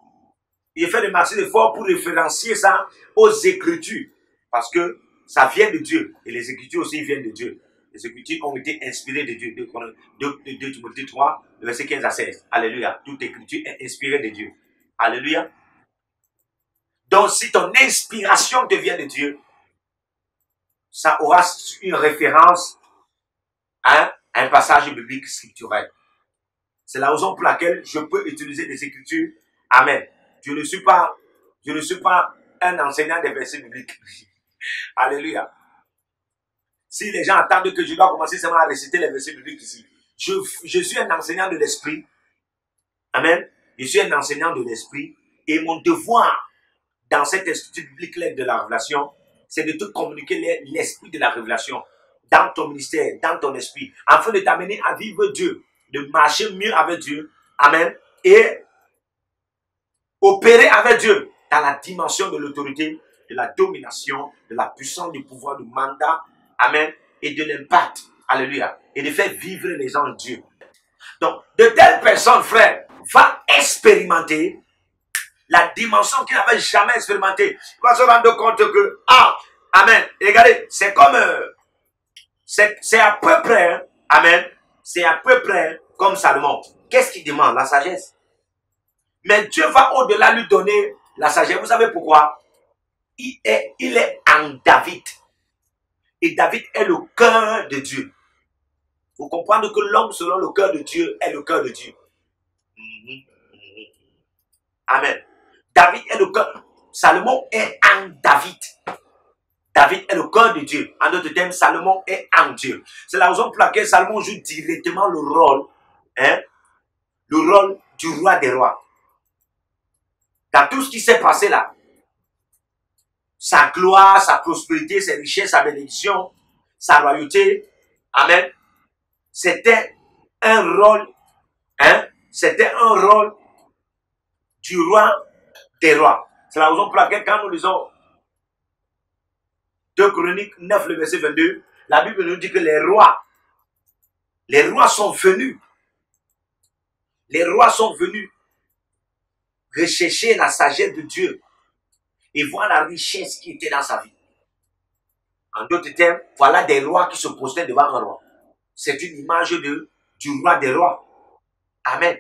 Speaker 1: référencier ça aux Écritures. Parce que ça vient de Dieu. Et les Écritures aussi viennent de Dieu. Les Écritures ont été inspirées de Dieu. 2 Timothée 3, le verset 15 à 16. Alléluia. Toute Écriture est inspirée de Dieu. Alléluia. Donc si ton inspiration te vient de Dieu, ça aura une référence à un passage biblique scripturel. C'est la raison pour laquelle je peux utiliser des Écritures. Amen. Je ne suis pas un enseignant des versets bibliques. Alléluia. Si les gens attendent que je dois commencer seulement à réciter les versets bibliques ici, je suis un enseignant de l'esprit. Amen. Je suis un enseignant de l'esprit et mon devoir dans cette institut biblique de la révélation, c'est de te communiquer l'esprit de la révélation dans ton ministère, dans ton esprit, afin de t'amener à vivre Dieu, de marcher mieux avec Dieu. Amen. Et opérer avec Dieu dans la dimension de l'autorité, de la domination, de la puissance, du pouvoir, du mandat. Amen. Et de l'impact. Alléluia. Et de faire vivre les gens de Dieu. Donc, de telles personnes, frère, vont expérimenter la dimension qu'ils n'avaient jamais expérimentée. Ils vont se rendre compte que, amen. Et regardez, c'est comme, c'est à peu près, amen, c'est à peu près comme Salomon. Qu'est-ce qu'il demande? La sagesse. Mais Dieu va au-delà lui donner la sagesse. Vous savez pourquoi? Il est en David. Et David est le cœur de Dieu. Vous comprenez que l'homme selon le cœur de Dieu est le cœur de Dieu. Amen. David est le cœur. Salomon est en David. David est le cœur de Dieu. En d'autres termes, Salomon est en Dieu. C'est la raison pour laquelle Salomon joue directement le rôle du roi des rois. Dans tout ce qui s'est passé là, sa gloire, sa prospérité, ses richesses, sa bénédiction, sa royauté, amen, c'était un rôle, c'était un rôle du roi des rois. C'est la raison pour laquelle quand nous lisons 2 Chroniques 9, le verset 22, la Bible nous dit que les rois sont venus. Les rois sont venus rechercher la sagesse de Dieu et voir la richesse qui était dans sa vie. En d'autres termes, voilà des rois qui se prosternaient devant un roi. C'est une image du roi des rois. Amen.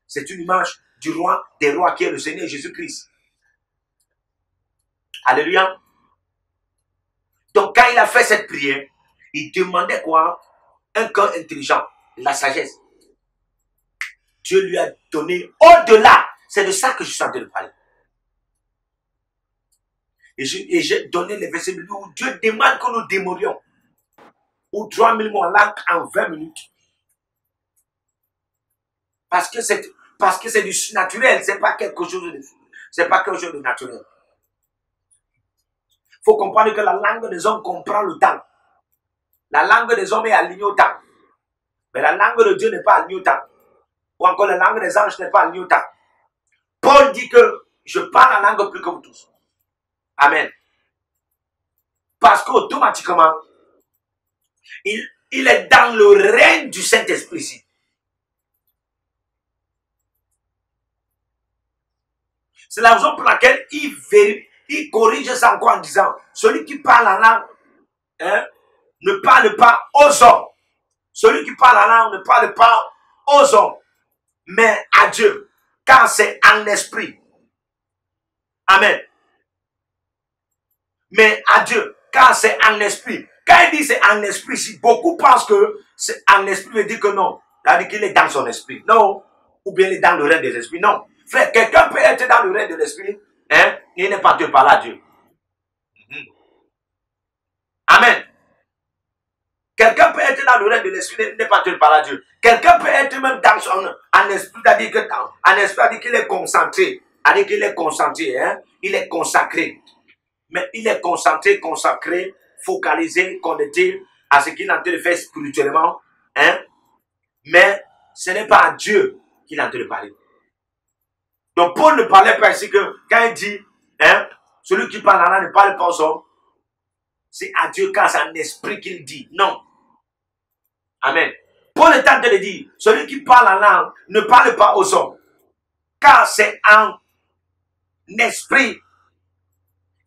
Speaker 1: C'est une image du roi des rois qui est le Seigneur Jésus-Christ. Alléluia. Donc quand il a fait cette prière, il demandait quoi? Un cœur intelligent, la sagesse. Dieu lui a donné au-delà. C'est de ça que je suis en train de parler. Et j'ai donné les versets où Dieu demande que nous démorions. Ou 3000 mots en langue en 20 minutes. Parce que c'est du surnaturel. C'est pas quelque chose de naturel. Il faut comprendre que la langue des hommes comprend le temps. La langue des hommes est alignée au temps. Mais la langue de Dieu n'est pas alignée au temps. Ou encore la langue des anges n'est pas alignée au temps. Paul dit que Je parle en langue plus que vous tous. Amen. Parce qu'automatiquement, il est dans le règne du Saint-Esprit ici. C'est la raison pour laquelle il corrige ça encore en disant, celui qui parle en langue, ne parle pas aux hommes. Celui qui parle en langue ne parle pas aux hommes, mais à Dieu, car c'est en esprit. Amen. Mais à Dieu, car c'est en esprit. Quand il dit c'est en esprit, si beaucoup pensent que c'est en esprit, veut dire que non. C'est-à-dire qu'il est dans son esprit. Non. Ou bien il est dans le règne des esprits. Non. Frère, quelqu'un peut être dans le règne de l'esprit, il n'est pas Dieu par là, Dieu. Amen. Quelqu'un peut être dans le règne de l'esprit, il n'est pas Dieu par là, Dieu. Quelqu'un peut être même dans son en esprit, c'est-à-dire que en esprit, c'est-à-dire qu'il est concentré. C'est-à-dire qu'il est concentré, il est consacré. Mais il est concentré, consacré, focalisé, connecté à ce qu'il est en train de faire spirituellement. Mais ce n'est pas à Dieu qu'il est en train de parler. Donc Paul ne parlait pas ici que quand il dit, celui qui parle en langue ne parle pas aux hommes, c'est à Dieu car c'est un esprit qu'il dit. Non. Amen. Paul est en train de dire, celui qui parle en langue ne parle pas aux hommes, car c'est un esprit.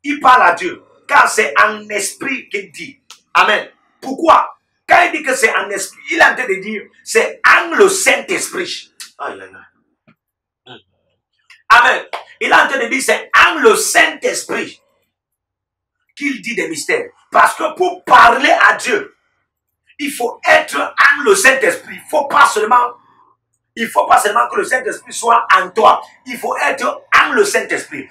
Speaker 1: Il parle à Dieu, car c'est un esprit qu'il dit. Amen. Pourquoi? Quand il dit que c'est un esprit, il est en train de dire, c'est en le Saint-Esprit. Aïe, aïe, aïe. Amen. Il est en train de dire, c'est en le Saint-Esprit qu'il dit des mystères. Parce que pour parler à Dieu, il faut être en le Saint-Esprit. Il ne faut pas seulement que le Saint-Esprit soit en toi. Il faut être en le Saint-Esprit.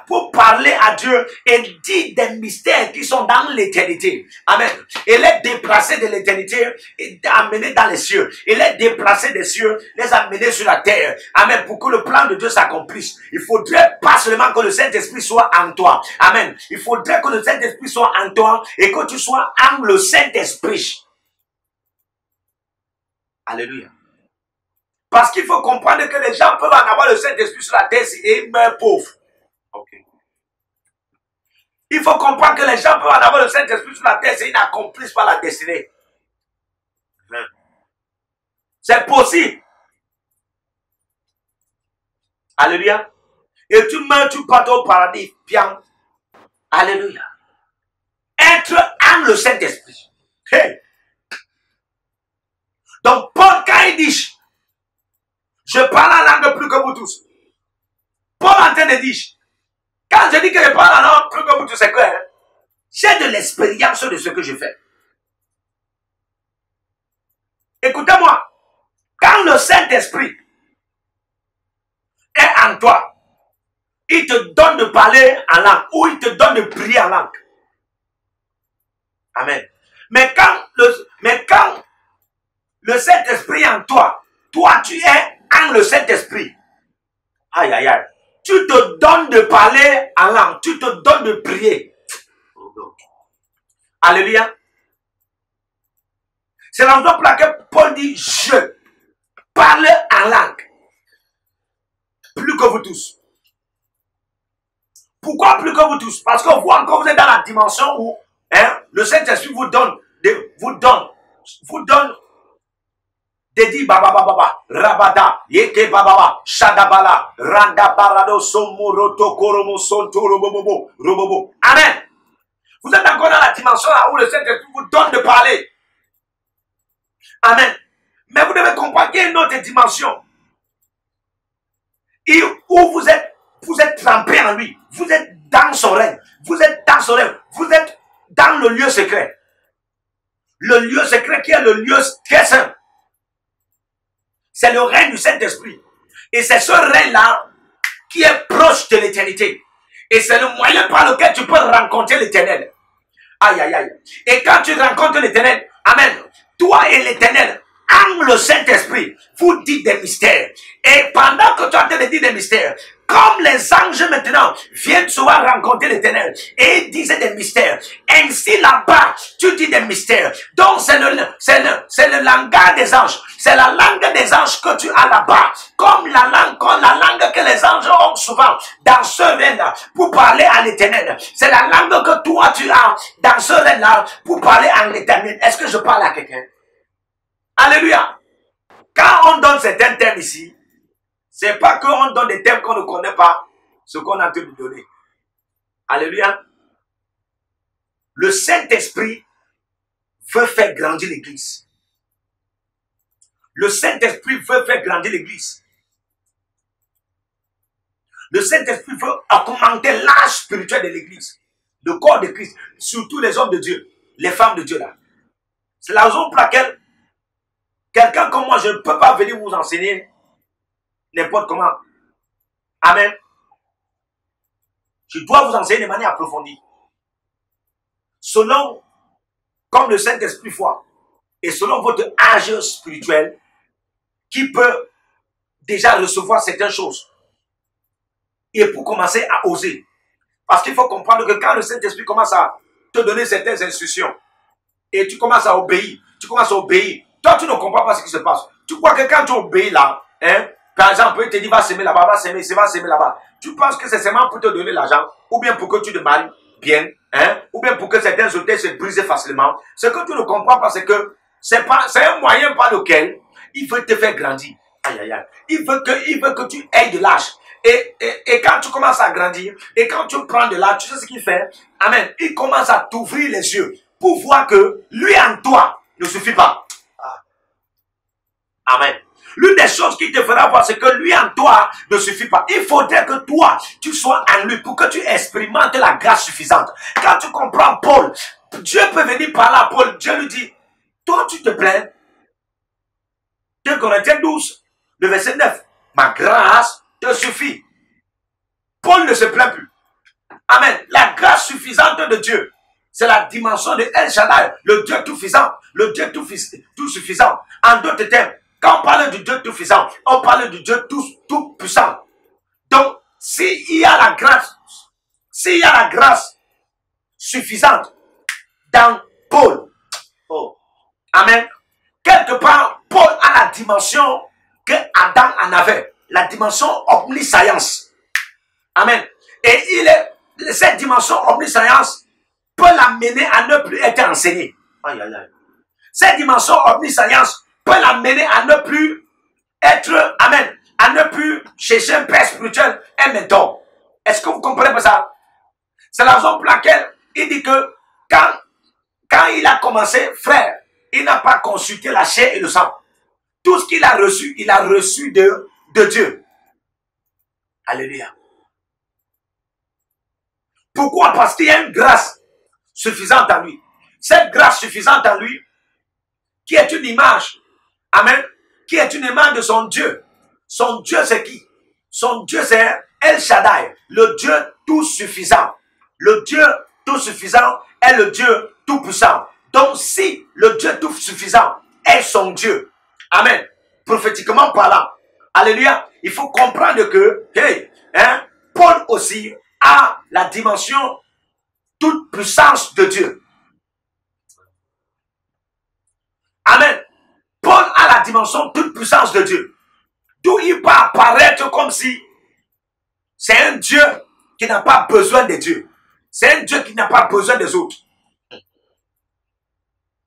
Speaker 1: Pour parler à Dieu et dire des mystères qui sont dans l'éternité. Amen. Il est déplacé de l'éternité et amené dans les cieux. Il est déplacé des cieux, les amener sur la terre. Amen. Pour que le plan de Dieu s'accomplisse. Il faudrait pas seulement que le Saint-Esprit soit en toi. Amen. Il faudrait que le Saint-Esprit soit en toi et que tu sois en le Saint-Esprit. Alléluia. Parce qu'il faut comprendre que les gens peuvent en avoir le Saint-Esprit sur la terre et ils meurent pauvres. Okay. Il faut comprendre que les gens peuvent en avoir le Saint-Esprit sur la terre et ils n'accomplissent pas la destinée. C'est possible. Alléluia. Et tu meurs, tu pars au paradis. Bien. Alléluia. Être en le Saint-Esprit. Hey. Donc, Paul, quand il dit, je parle en langue plus que vous tous. Paul en train de dire, quand je dis que je parle en langue plus que vous tous, c'est quoi? J'ai de l'expérience de ce que je fais. Écoutez-moi, quand le Saint-Esprit est en toi, il te donne de parler en langue ou il te donne de prier en langue. Amen. Mais quand le Saint-Esprit est en toi, toi tu es en le Saint-Esprit. Aïe, aïe, aïe. Tu te donnes de parler en langue. Tu te donnes de prier. Alléluia. C'est la raison pour laquelle Paul dit, je parle en langue. Plus que vous tous. Pourquoi plus que vous tous? Parce que vous encore, vous êtes dans la dimension où le Saint-Esprit vous donne Dedi baba baba rabada yeke baba shadabala randa barado somoroto koromo sontoro bobobo robobo. Amen. Vous êtes encore dans la dimension là où le Saint-Esprit vous donne de parler. Amen. Mais vous devez comprendre qu'il y a une autre dimension et où vous êtes trempé en lui. Vous êtes dans son règne. Vous êtes dans son règne. Vous êtes dans le lieu secret. Le lieu secret qui est le lieu très saint. C'est le règne du Saint-Esprit. Et c'est ce règne-là qui est proche de l'éternité. Et c'est le moyen par lequel tu peux rencontrer l'éternel. Aïe, aïe, aïe. Et quand tu rencontres l'éternel, amen, toi et l'éternel, en le Saint-Esprit, vous dites des mystères. Et pendant que tu es en train de dire des mystères, comme les anges maintenant viennent souvent rencontrer l'éternel et ils disaient des mystères. Ainsi là-bas, tu dis des mystères. Donc c'est le langage des anges. C'est la langue des anges que tu as là-bas. Comme la langue que les anges ont souvent dans ce règne-là pour parler à l'éternel. C'est la langue que toi tu as dans ce règne-là pour parler à l'éternel. Est-ce que je parle à quelqu'un? Alléluia. Quand on donne certains thèmes ici, c'est pas qu'on donne des thèmes qu'on ne connaît pas, ce qu'on a en train de donner. Alléluia. Le Saint-Esprit veut faire grandir l'église. Le Saint-Esprit veut faire grandir l'église. Le Saint-Esprit veut augmenter l'âge spirituel de l'église. Le corps de Christ. Surtout les hommes de Dieu. Les femmes de Dieu là. C'est la raison pour laquelle quelqu'un comme moi, je ne peux pas venir vous enseigner n'importe comment. Amen. Je dois vous enseigner de manière approfondie. Selon, comme le Saint-Esprit voit, et selon votre âge spirituel, qui peut déjà recevoir certaines choses. Et pour commencer à oser. Parce qu'il faut comprendre que quand le Saint-Esprit commence à te donner certaines instructions, et tu commences à obéir, toi tu ne comprends pas ce qui se passe. Tu crois que quand tu obéis là, hein, par exemple, il te dit va s'aimer là-bas, va s'aimer là-bas. Tu penses que c'est seulement pour te donner l'argent, ou bien pour que tu te maries bien, hein, ou bien pour que certains hôtels se brisent facilement. Ce que tu ne comprends pas, c'est que c'est un moyen par lequel il veut te faire grandir. Aïe, aïe, aïe. Il veut que tu aies de l'âge. Et quand tu commences à grandir, et quand tu prends de l'âge, tu sais ce qu'il fait? Amen. Il commence à t'ouvrir les yeux pour voir que lui en toi ne suffit pas. Amen. L'une des choses qui te fera voir, c'est que lui en toi ne suffit pas. Il faudrait que toi, tu sois en lui pour que tu expérimentes la grâce suffisante. Quand tu comprends Paul, Dieu peut venir parler à Paul. Dieu lui dit, toi tu te plains. 2 Corinthiens 12, le verset 9. Ma grâce te suffit. Paul ne se plaint plus. Amen. La grâce suffisante de Dieu, c'est la dimension de El Shaddai, le Dieu tout-puissant, le Dieu tout-suffisant. En d'autres termes, quand on parle du Dieu tout-puissant, on parle du Dieu tout-puissant. Donc, s'il y a la grâce suffisante dans Paul, oh, amen, quelque part, Paul a la dimension que Adam en avait, la dimension omniscience. Amen. Et cette dimension omniscience peut l'amener à ne plus être enseigné. Aïe, aïe, aïe. Cette dimension omniscience peut l'amener à ne plus être, amen, à ne plus chercher un père spirituel, un mentor. Est-ce que vous comprenez pas ça? C'est la raison pour laquelle il dit que quand il a commencé, frère, il n'a pas consulté la chair et le sang. Tout ce qu'il a reçu, il a reçu de Dieu. Alléluia. Pourquoi? Parce qu'il y a une grâce suffisante en lui. Cette grâce suffisante en lui, qui est une image, amen, qui est une image de son Dieu. Son Dieu, c'est qui? Son Dieu, c'est El Shaddai, le Dieu tout suffisant. Le Dieu tout suffisant est le Dieu tout puissant. Donc, si le Dieu tout suffisant est son Dieu, amen, prophétiquement parlant, alléluia, il faut comprendre que, hey, hein, Paul aussi a la dimension toute puissance de Dieu. Amen. Paul a la dimension toute puissance de Dieu. D'où il va apparaître comme si c'est un Dieu qui n'a pas besoin de Dieu. C'est un Dieu qui n'a pas besoin des autres.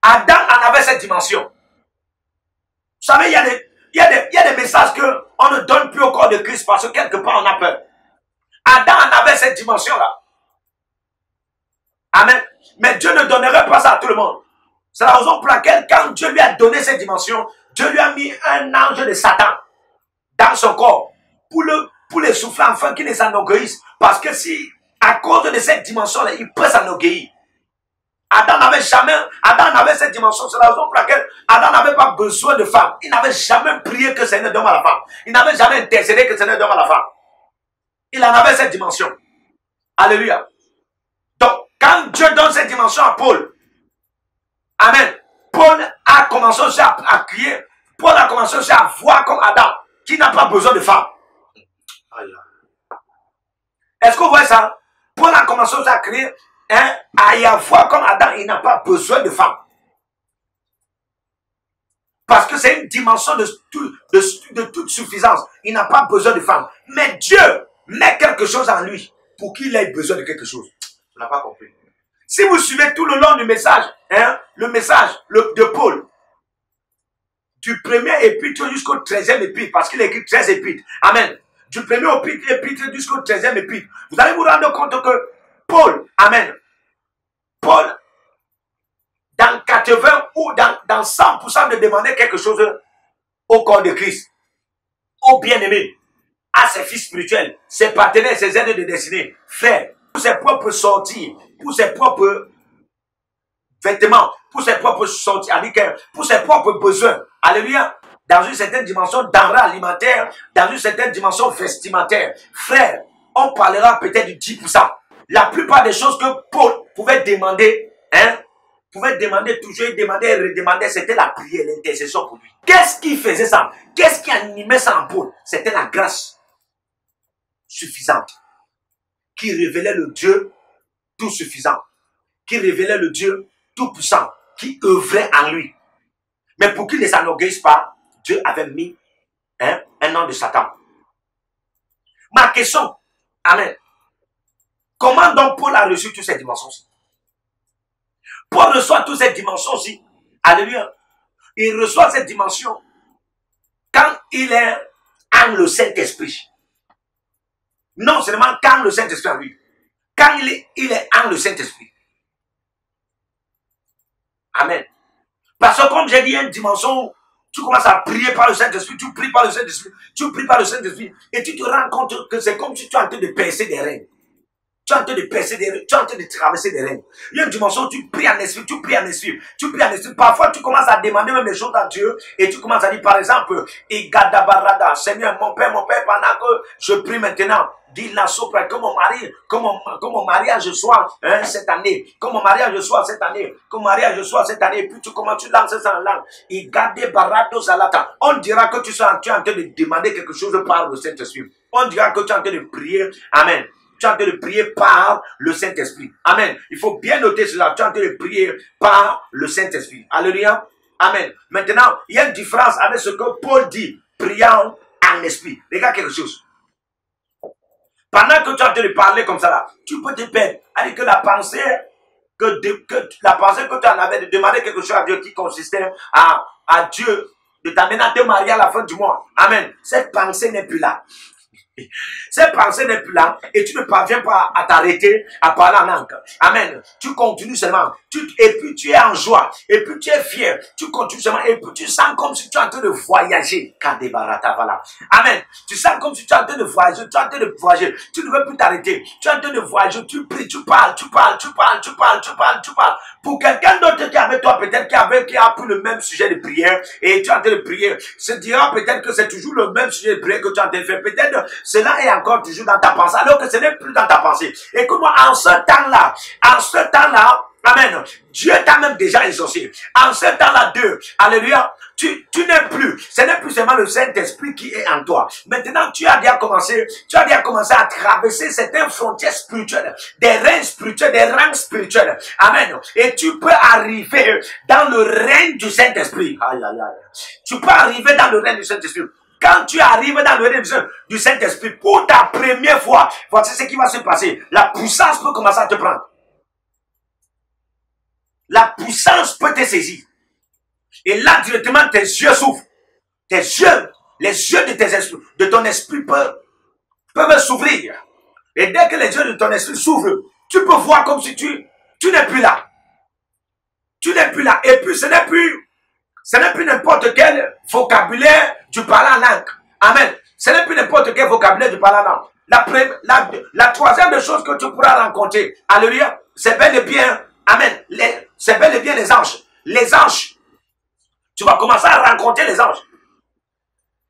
Speaker 1: Adam en avait cette dimension. Vous savez, il y a des messages qu'on ne donne plus au corps de Christ parce que quelque part on a peur. Adam en avait cette dimension-là. Amen. Mais Dieu ne donnerait pas ça à tout le monde. C'est la raison pour laquelle quand Dieu lui a donné cette dimension, Dieu lui a mis un ange de Satan dans son corps pour le souffler afin qu'il ne s'enorgueillisse. Parce que si, à cause de cette dimension-là, il peut s'enorgueillir. Adam n'avait cette dimension. C'est la raison pour laquelle Adam n'avait pas besoin de femme. Il n'avait jamais prié que Seigneur donne à la femme. Il n'avait jamais intercédé que Seigneur donne à la femme. Il en avait cette dimension. Alléluia. Donc, quand Dieu donne cette dimension à Paul, amen, Paul a commencé aussi à crier. Paul a commencé aussi à voir comme Adam, qui n'a pas besoin de femme. Est-ce que vous voyez ça? Paul a commencé aussi à crier, hein, à y avoir comme Adam, il n'a pas besoin de femme. Parce que c'est une dimension de toute suffisance. Il n'a pas besoin de femme. Mais Dieu met quelque chose en lui pour qu'il ait besoin de quelque chose. Tu n'as pas compris. Si vous suivez tout le long du message, le message de Paul, du premier épître jusqu'au 13e épître, parce qu'il écrit 13 épîtres. Amen. Du premier épître jusqu'au 13e épître. Vous allez vous rendre compte que Paul, amen, Paul, dans 80 ou dans 100% de demander quelque chose au corps de Christ, au bien-aimé, à ses fils spirituels, ses partenaires, ses aides de destinée, frères, pour ses propres sorties, pour ses propres vêtements, pour ses propres sorties, pour ses propres besoins. Alléluia. Dans une certaine dimension denrée alimentaire, dans une certaine dimension vestimentaire. Frère, on parlera peut-être du 10%. La plupart des choses que Paul pouvait demander, pouvait demander toujours, demander et redemander, c'était la prière, l'intercession pour lui. Qu'est-ce qui faisait ça? Qu'est-ce qui animait ça en Paul? C'était la grâce suffisante qui révélait le Dieu tout suffisant, qui révélait le Dieu tout puissant, qui œuvrait en lui. Mais pour qu'il ne s'enorgueillisse pas, Dieu avait mis un nom de Satan. Ma question, amen. Comment donc Paul a reçu toutes ces dimensions-ci? Paul reçoit toutes ces dimensions-ci. Alléluia. Il reçoit cette dimension quand il est en le Saint-Esprit. Non seulement quand le Saint-Esprit en lui. Quand il est en le Saint-Esprit. Amen. Parce que comme j'ai dit, il y a une dimension, tu commences à prier par le Saint-Esprit, tu pries par le Saint-Esprit, tu pries par le Saint-Esprit, et tu te rends compte que c'est comme si tu es en train de percer des reins. Tu es en train de percer des reins, tu es en train de traverser des reins. Il y a une dimension où tu pries en esprit, tu pries en esprit, tu pries en esprit. Parfois, tu commences à demander même des choses à Dieu, et tu commences à dire, par exemple, Igadabarada, Seigneur, mon Père, pendant que je prie maintenant, dis la sopra, que mon mari, que mon mariage soit cette année, que mon mariage soit cette année, que mon mariage soit cette année, puis tu commences, tu lances ça en langue. Igadabarado Zalata. On dira que tu es en train de demander quelque chose par le Saint-Esprit. On dira que tu es en train de prier. Amen. Tu es en train de prier par le Saint-Esprit. Amen. Il faut bien noter cela. Tu es en train de prier par le Saint-Esprit. Alléluia. Amen. Maintenant, il y a une différence avec ce que Paul dit. Priant en esprit. Regarde quelque chose. Pendant que tu es en train de parler comme ça là, tu peux te perdre. Avec que la pensée que tu en avais de demander quelque chose à Dieu qui consistait à Dieu de t'amener à te marier à la fin du mois. Amen. Cette pensée n'est plus là. Cette pensée n'est plus là et tu ne parviens pas à t'arrêter à parler en langue. Amen. Tu continues seulement. Et puis tu es en joie. Et puis tu es fier. Tu continues seulement. Et puis tu sens comme si tu es en train de voyager. Amen. Tu sens comme si tu es en train de voyager. Tu es en train de voyager. Tu ne veux plus t'arrêter. Tu es en train de voyager. Tu pries, tu parles. Pour quelqu'un d'autre qui est avec toi, peut-être qui a pris le même sujet de prière et tu es en train de prier, se dira peut-être que c'est toujours le même sujet de prière que tu es en train de faire. Peut-être cela est encore toujours dans ta pensée, alors que ce n'est plus dans ta pensée. Écoute-moi, en ce temps-là, amen, Dieu t'a même déjà exaucé. En ce temps-là, Dieu, alléluia, tu n'es plus, ce n'est plus seulement le Saint-Esprit qui est en toi. Maintenant, tu as déjà commencé à traverser certaines frontières spirituelles, des rangs spirituels. Amen. Et tu peux arriver dans le règne du Saint-Esprit. Aïe, aïe, aïe. Tu peux arriver dans le règne du Saint-Esprit. Quand tu arrives dans le règne du Saint-Esprit pour ta première fois, voici ce qui va se passer. La puissance peut commencer à te prendre. La puissance peut te saisir. Et là, directement, tes yeux s'ouvrent. Tes yeux, les yeux de ton esprit peuvent s'ouvrir. Et dès que les yeux de ton esprit s'ouvrent, tu peux voir comme si tu n'es plus là. Tu n'es plus là. Et puis, ce n'est plus n'importe quel vocabulaire du parler en langue. Amen. Ce n'est plus n'importe quel vocabulaire du parler en langue. La troisième des choses que tu pourras rencontrer, alléluia, c'est bel et bien, amen, c'est bel et bien les anges. Les anges. Tu vas commencer à rencontrer les anges.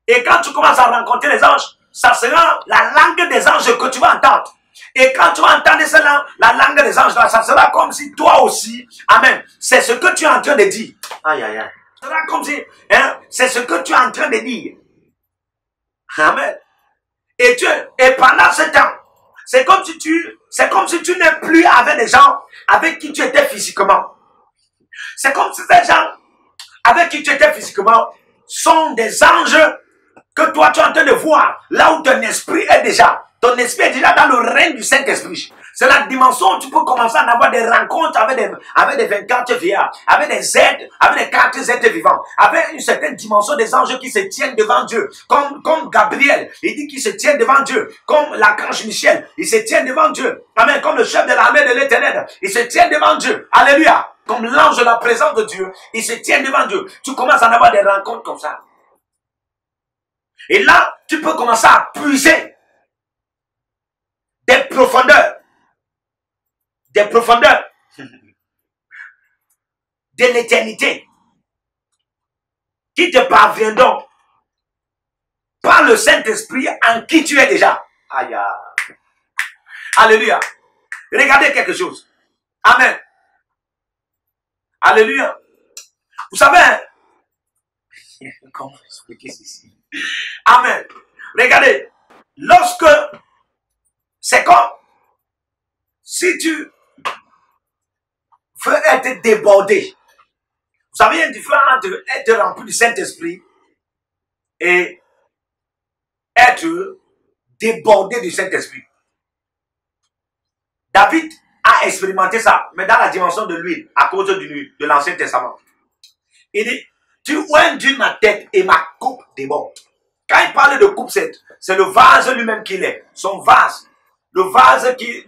Speaker 1: Et quand tu commences à rencontrer les anges, ça sera la langue des anges que tu vas entendre. Et quand tu vas entendre cela, la langue des anges, ça sera comme si toi aussi, amen, c'est ce que tu es en train de dire. Aïe, aïe, aïe. Ça sera comme si, c'est ce que tu es en train de dire. Amen. Et pendant ce temps, c'est comme si tu n'es plus avec des gens avec qui tu étais physiquement. C'est comme si ces gens, avec qui tu étais physiquement, sont des anges que toi tu es en train de voir, là où ton esprit est déjà. Ton esprit est déjà dans le règne du Saint-Esprit. C'est la dimension où tu peux commencer à avoir des rencontres avec des 24 vieillards, avec des êtres, avec des 4 êtres vivants, avec une certaine dimension des anges qui se tiennent devant Dieu, comme Gabriel, il dit qu'il se tient devant Dieu, comme l'archange Michel, il se tient devant Dieu. Amen. Comme le chef de l'armée de l'Éternel, il se tient devant Dieu. Alléluia. Comme l'ange de la présence de Dieu, il se tient devant Dieu. Tu commences à en avoir des rencontres comme ça. Et là, tu peux commencer à puiser des profondeurs de l'éternité qui te parviendront par le Saint-Esprit en qui tu es déjà. Aïe. Alléluia. Regardez quelque chose. Amen. Alléluia. Vous savez, comment expliquer ceci? Amen. Regardez, lorsque c'est comme si tu veux être débordé. Vous savez, il y a une différence entre être rempli du Saint-Esprit et être débordé du Saint-Esprit. David a expérimenté ça, mais dans la dimension de l'huile, à cause de l'Ancien Testament. Il dit, tu oindis ma tête et ma coupe déborde. Quand il parle de coupe, c'est le vase lui-même qu'il est. Son vase. Le vase qu'il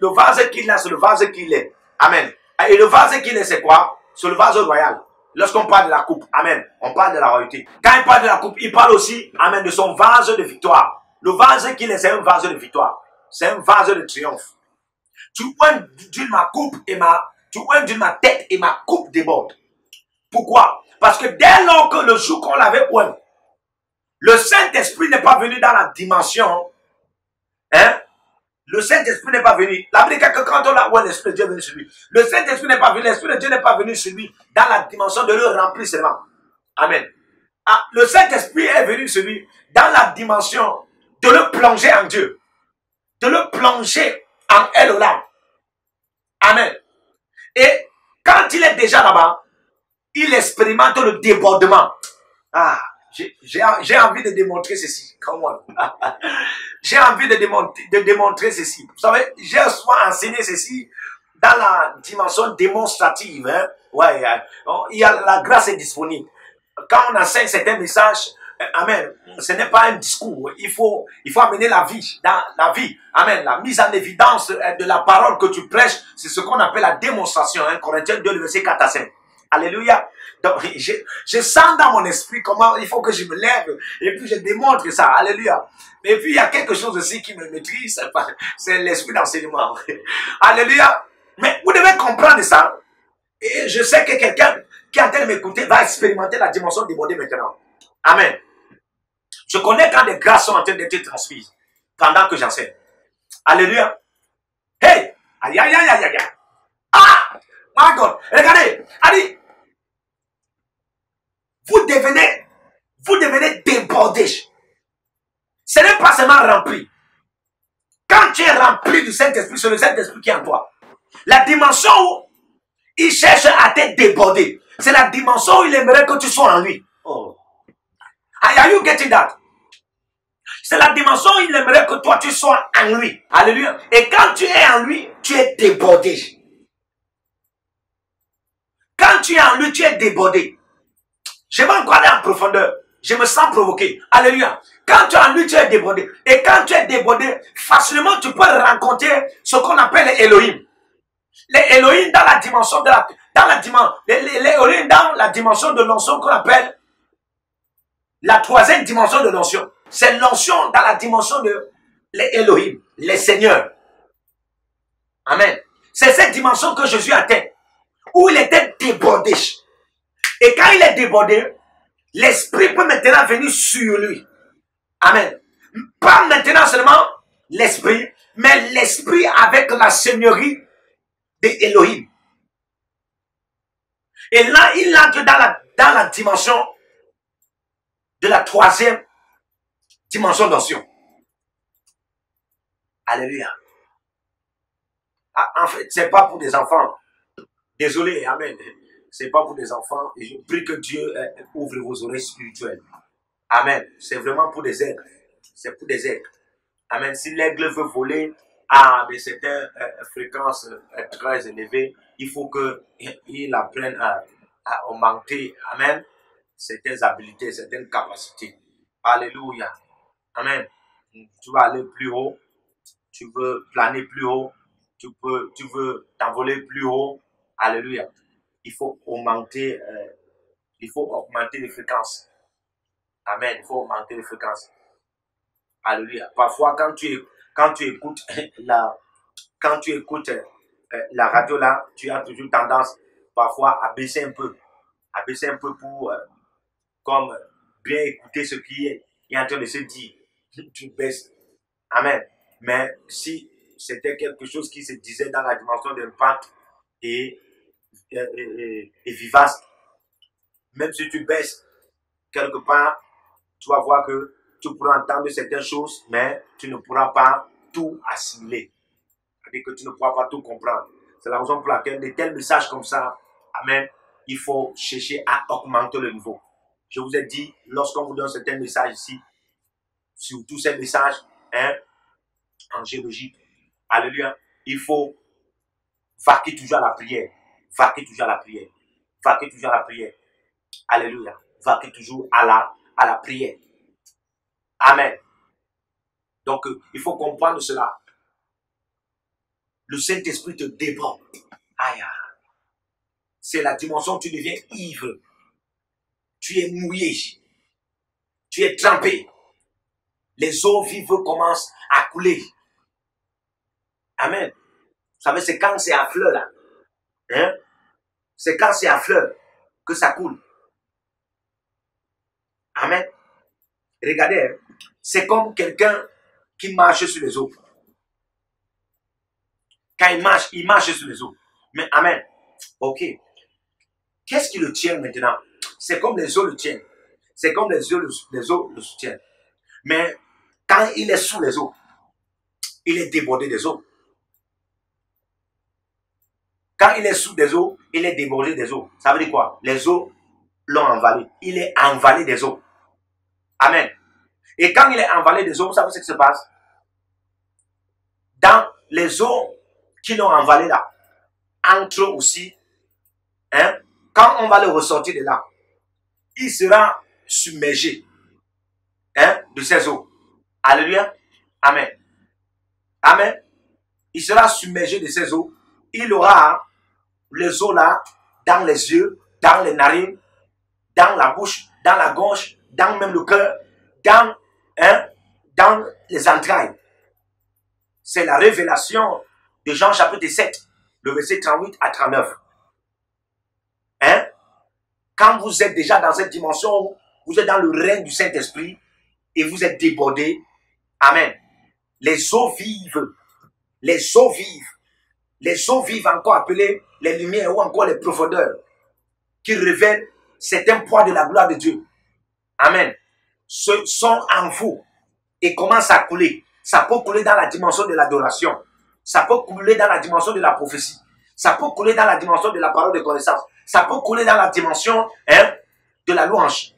Speaker 1: a, c'est le vase qu'il est. Amen. Et le vase qu'il est, c'est quoi? C'est le vase royal. Lorsqu'on parle de la coupe, amen, on parle de la royauté. Quand il parle de la coupe, il parle aussi, amen, de son vase de victoire. Le vase qu'il est, c'est un vase de victoire. C'est un vase de triomphe. Tu oindis ma coupe tu oindis ma tête et ma coupe déborde. Pourquoi? Parce que dès lors que le jour qu'on l'avait oint, le Saint-Esprit n'est pas venu dans la dimension, hein? Le Saint-Esprit n'est pas venu. La Bible dit que quand on l'a oint, l'Esprit de Dieu est venu sur lui. Le Saint-Esprit n'est pas venu, l'Esprit de Dieu n'est pas venu sur lui dans la dimension de le remplir seulement. Amen. Ah, le Saint-Esprit est venu sur lui dans la dimension de le plonger en Dieu. De le plonger en Elohim. Amen. Et quand il est déjà là-bas, il expérimente le débordement. Ah, j'ai envie de démontrer ceci. Comment? J'ai envie de démontrer ceci. Vous savez, j'ai souvent enseigné ceci dans la dimension démonstrative. Hein? Ouais, il y a, la grâce est disponible. Quand on enseigne certains messages, amen, ce n'est pas un discours. Il faut amener la vie, dans la vie. Amen. La mise en évidence de la parole que tu prêches, c'est ce qu'on appelle la démonstration. Hein? Corinthiens 2, verset 4 à 5. Alléluia. Donc, je sens dans mon esprit comment il faut que je me lève et puis je démontre ça. Alléluia. Et puis, il y a quelque chose aussi qui me maîtrise, c'est l'esprit d'enseignement. Alléluia. Mais vous devez comprendre ça. Et je sais que quelqu'un qui est en train de m'écouter va expérimenter la dimension débordée maintenant. Amen. Je connais quand des grâces sont en train d'être transmises pendant que j'enseigne. Alléluia. Hey! Aïe, aïe, aïe, aïe, aïe. Ah! My God. Regardez. Allez. Vous devenez débordé. Ce n'est pas seulement rempli. Quand tu es rempli du Saint-Esprit, c'est le Saint-Esprit qui est en toi. La dimension où il cherche à te déborder, c'est la dimension où il aimerait que tu sois en lui. Oh. Are you getting that? C'est la dimension où il aimerait que toi tu sois en lui. Alléluia. Et quand tu es en lui, tu es débordé. Quand tu es en lui, tu es débordé. Je vais encore aller en profondeur. Je me sens provoqué. Alléluia. Quand tu es en lui, tu es débordé. Et quand tu es débordé, facilement tu peux rencontrer ce qu'on appelle les Elohim. Les Elohim dans la dimension de les Elohim dans la dimension de l'onction qu'on appelle la troisième dimension de l'onction. C'est l'onction dans la dimension de les Elohim, les seigneurs. Amen. C'est cette dimension que Jésus atteint, où il était débordé. Et quand il est débordé, l'esprit peut maintenant venir sur lui. Amen. Pas maintenant seulement l'esprit, mais l'esprit avec la seigneurie des Elohim. Et là, il entre dans la dimension de la troisième dimension d'onction. Alléluia. Ah, en fait, c'est pas pour des enfants. Désolé, amen. c'est pas pour des enfants. Et je prie que Dieu ouvre vos oreilles spirituelles. Amen. C'est vraiment pour des aigles. C'est pour des aigles. Amen. Si l'aigle veut voler à de certaines fréquences très élevées, il faut qu'il apprenne à augmenter, amen, certaines habilités, certaines capacités. Alléluia. Amen. Tu vas aller plus haut, tu veux planer plus haut, tu veux t'envoler plus haut. Alléluia. Il faut augmenter les fréquences. Amen. Il faut augmenter les fréquences. Alléluia. Parfois, quand tu écoutes la radio là, tu as toujours tendance parfois à baisser un peu pour comme bien écouter ce qui est en train de se dire. Tu baisses. Amen. Mais si c'était quelque chose qui se disait dans la dimension d'impact et vivace, même si tu baisses quelque part, tu vas voir que tu pourras entendre certaines choses, mais tu ne pourras pas tout assimiler. C'est-à-dire que tu ne pourras pas tout comprendre. C'est la raison pour laquelle de tels messages comme ça, amen, il faut chercher à augmenter le niveau. Je vous ai dit, lorsqu'on vous donne certains messages ici, sur tous ces messages, en géologie, alléluia, il faut vaquer toujours à la prière. Vaquer toujours à la prière. Vaquer toujours à la prière. Alléluia. Vaquer toujours à la prière. Amen. Donc, il faut comprendre cela. Le Saint-Esprit te déborde. Aïe. C'est la dimension où tu deviens ivre. Tu es mouillé. Tu es trempé. Les eaux vives commencent à couler. Amen. Vous savez, c'est quand c'est à fleur là. Hein? C'est quand c'est à fleur que ça coule. Amen. Regardez, c'est comme quelqu'un qui marche sur les eaux. Quand il marche sur les eaux. Mais amen. Ok. Qu'est-ce qui le tient maintenant? C'est comme les eaux le tiennent. C'est comme les eaux le soutiennent. Mais quand il est sous les eaux, il est débordé des eaux. Quand il est sous des eaux, il est débordé des eaux. Ça veut dire quoi? Les eaux l'ont envalé. Il est envalé des eaux. Amen. Et quand il est envalé des eaux, vous savez ce qui se passe? Dans les eaux qui l'ont envalé là, entre aussi, quand on va le ressortir de là, il sera submergé de ces eaux. Alléluia. Amen. Amen. Il sera submergé de ces eaux. Il aura les eaux là, dans les yeux, dans les narines, dans la bouche, dans la gorge, dans même le cœur, dans les entrailles. C'est la révélation de Jean chapitre 7, le verset 38 à 39. Quand vous êtes déjà dans cette dimension, vous êtes dans le règne du Saint-Esprit et vous êtes débordé. Amen. Les eaux vives, les eaux vives, les eaux vives encore appelées les lumières ou encore les profondeurs qui révèlent certains poids de la gloire de Dieu. Amen. Ce sont en vous et commencent à couler. Ça peut couler dans la dimension de l'adoration. Ça peut couler dans la dimension de la prophétie. Ça peut couler dans la dimension de la parole de connaissance. Ça peut couler dans la dimension de la louange.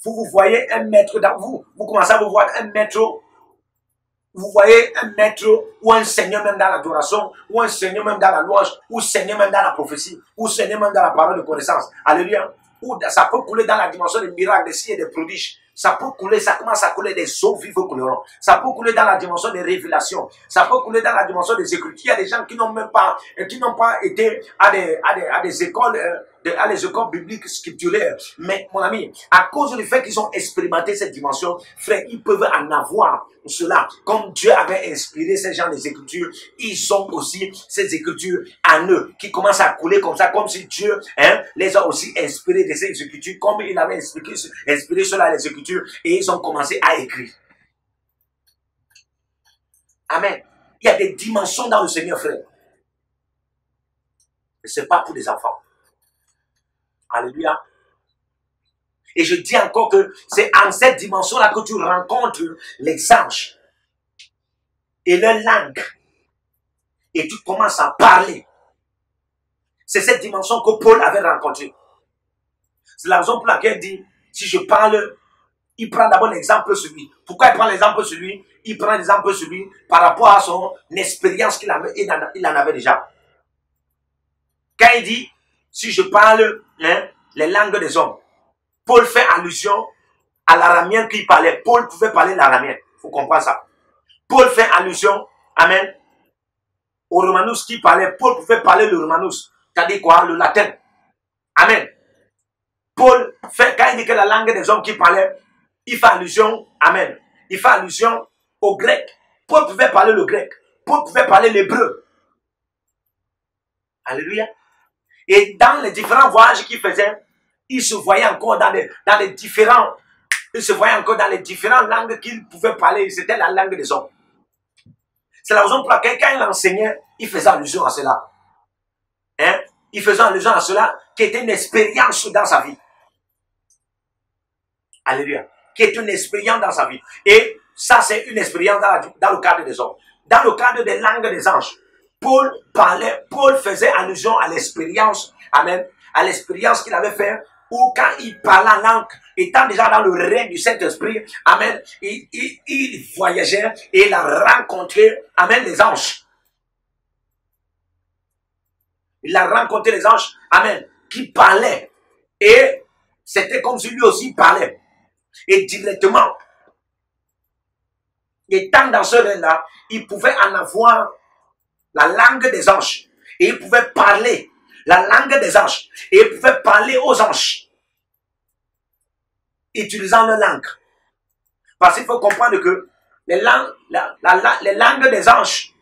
Speaker 1: Vous voyez un maître dans vous. Vous commencez à vous voir un maître. Vous voyez un maître ou un seigneur même dans l'adoration, ou un seigneur même dans la louange, ou seigneur même dans la prophétie, ou seigneur même dans la parole de connaissance. Alléluia. Ou ça peut couler dans la dimension des miracles, des signes et des prodiges. Ça peut couler, ça commence à couler des eaux vives couleront. Ça peut couler dans la dimension des révélations. Ça peut couler dans la dimension des écritures. Il y a des gens qui n'ont même pas, été à des écoles, à des écoles bibliques scripturaires. Mais, mon ami, à cause du fait qu'ils ont expérimenté cette dimension, frère, ils peuvent en avoir cela. Comme Dieu avait inspiré ces gens des écritures, ils ont aussi ces écritures en eux, qui commencent à couler comme ça, comme si Dieu, les a aussi inspirés de ces écritures, comme il avait inspiré cela les écritures. Et ils ont commencé à écrire. Amen. Il y a des dimensions dans le Seigneur, frère. Mais ce n'est pas pour les enfants. Alléluia. Et je dis encore que c'est en cette dimension-là que tu rencontres les anges et leur langue. Et tu commences à parler. C'est cette dimension que Paul avait rencontrée. C'est la raison pour laquelle il dit, si je parle, il prend d'abord l'exemple sur lui. Pourquoi il prend l'exemple sur lui? Il prend l'exemple sur lui par rapport à son expérience qu'il avait, il en avait déjà. Quand il dit, si je parle les langues des hommes, Paul fait allusion à l'aramien qu'il parlait. Paul pouvait parler l'aramien. Il faut comprendre ça. Paul fait allusion, amen, au romanus qui parlait. Paul pouvait parler le romanus. C'est-à-dire quoi? Le latin. Amen. Paul fait, quand il dit que la langue des hommes qui parlaient, il fait allusion, amen, il fait allusion au grec. Paul pouvait parler le grec. Paul pouvait parler l'hébreu. Alléluia. Et dans les différents voyages qu'il faisait, il se voyait encore dans les différentes langues qu'il pouvait parler. C'était la langue des hommes. C'est la raison pour laquelle quand il enseignait, il faisait allusion à cela. Hein? Il faisait allusion à cela qui était une expérience dans sa vie. Alléluia. Qui est une expérience dans sa vie. Et ça, c'est une expérience dans le cadre des hommes. Dans le cadre des langues des anges, Paul faisait allusion à l'expérience, amen, à l'expérience qu'il avait fait, où quand il parlait en langue, étant déjà dans le règne du Saint-Esprit, amen, il voyageait et il a rencontré, amen, les anges. Il a rencontré les anges, amen, qui parlaient. Et c'était comme si lui aussi parlait. Et directement, étant dans ce règne-là, il pouvait en avoir la langue des anges. Et il pouvait parler la langue des anges. Et il pouvait parler aux anges. Utilisant leur langue. Parce qu'il faut comprendre que les langues des anges,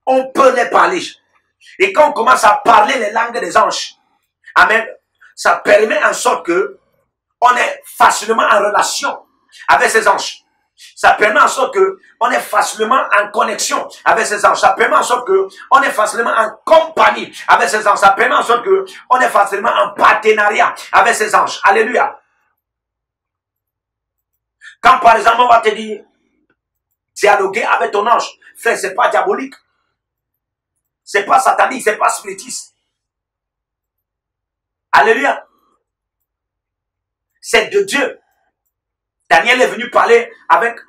Speaker 1: on peut les parler. Et quand on commence à parler les langues des anges, amen, ça permet en sorte que on est facilement en relation avec ces anges. Ça permet en sorte que on est facilement en connexion avec ces anges. Ça permet en sorte que on est facilement en compagnie avec ces anges. Ça permet en sorte que on est facilement en partenariat avec ces anges. Alléluia. Quand par exemple on va te dire dialoguer avec ton ange, frère, c'est pas diabolique. C'est pas satanique, c'est pas spiritiste. Alléluia. C'est de Dieu. Daniel a parlé avec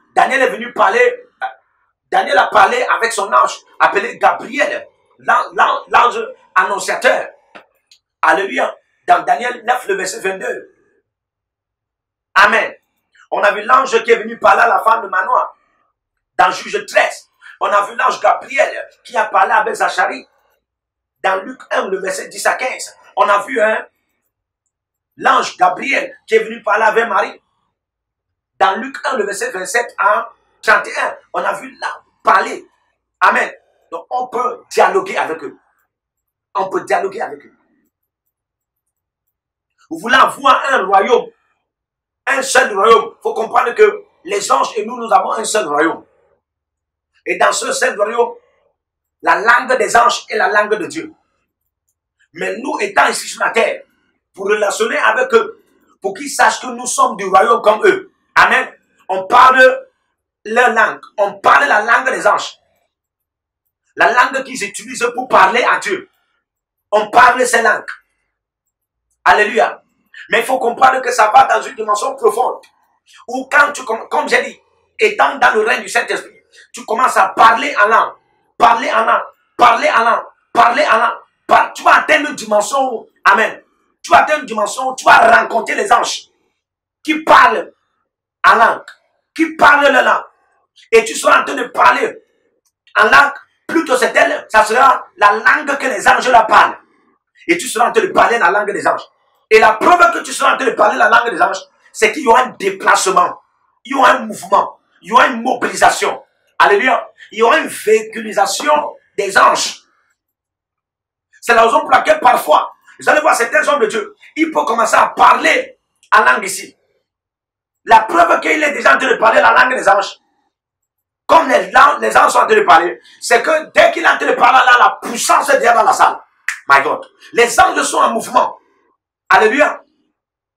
Speaker 1: son ange, appelé Gabriel, l'ange annonciateur. Alléluia. Dans Daniel 9, le verset 22. Amen. On a vu l'ange qui est venu parler à la femme de Manoah. Dans Juge 13, on a vu l'ange Gabriel qui a parlé avec Zacharie. Dans Luc 1, le verset 10 à 15, on a vu l'ange Gabriel qui est venu parler avec Marie. Dans Luc 1, le verset 27 à 31, on a vu là parler. Amen. Donc on peut dialoguer avec eux. On peut dialoguer avec eux. Vous voulez avoir un royaume, un seul royaume. Il faut comprendre que les anges et nous avons un seul royaume. Et dans ce seul royaume, la langue des anges est la langue de Dieu. Mais nous étant ici sur la terre, pour relationner avec eux, pour qu'ils sachent que nous sommes du royaume comme eux. Amen. On parle leur langue. On parle la langue des anges. La langue qu'ils utilisent pour parler à Dieu. On parle ces langues. Alléluia. Mais il faut comprendre que ça va dans une dimension profonde. Où quand tu, comme j'ai dit, étant dans le règne du Saint-Esprit, tu commences à parler en langue. Parler en langue. Parler en langue. Parler en langue. Tu vas atteindre une dimension où, amen. Tu vas atteindre une dimension où tu vas rencontrer les anges qui parlent en langue, qui parlent la langue. Et tu seras en train de parler en langue, plutôt c'est elle, ça sera la langue que les anges la parlent. Et tu seras en train de parler la langue des anges. Et la preuve que tu seras en train de parler la langue des anges, c'est qu'il y aura un déplacement, il y aura un mouvement, il y aura une mobilisation. Alléluia. Il y aura une véhiculisation des anges. C'est la raison pour laquelle parfois, vous allez voir certains hommes de Dieu, ils peuvent commencer à parler en langue ici. La preuve qu'il est déjà en train de parler la langue des anges, comme les anges sont en train de parler, c'est que dès qu'il est en train de parler là, la puissance est déjà dans la salle. My God. Les anges sont en mouvement. Alléluia.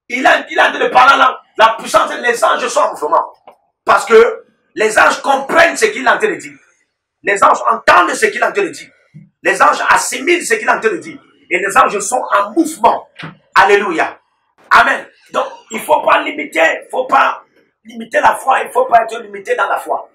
Speaker 1: Il est en train de parler là, la puissance, les anges sont en mouvement. Parce que les anges comprennent ce qu'il est en train de dire. Les anges entendent ce qu'il est en train de dire. Les anges assimilent ce qu'il est en train de dire. Et les anges sont en mouvement. Alléluia. Amen. Donc, il ne faut pas limiter la foi, il ne faut pas être limité dans la foi.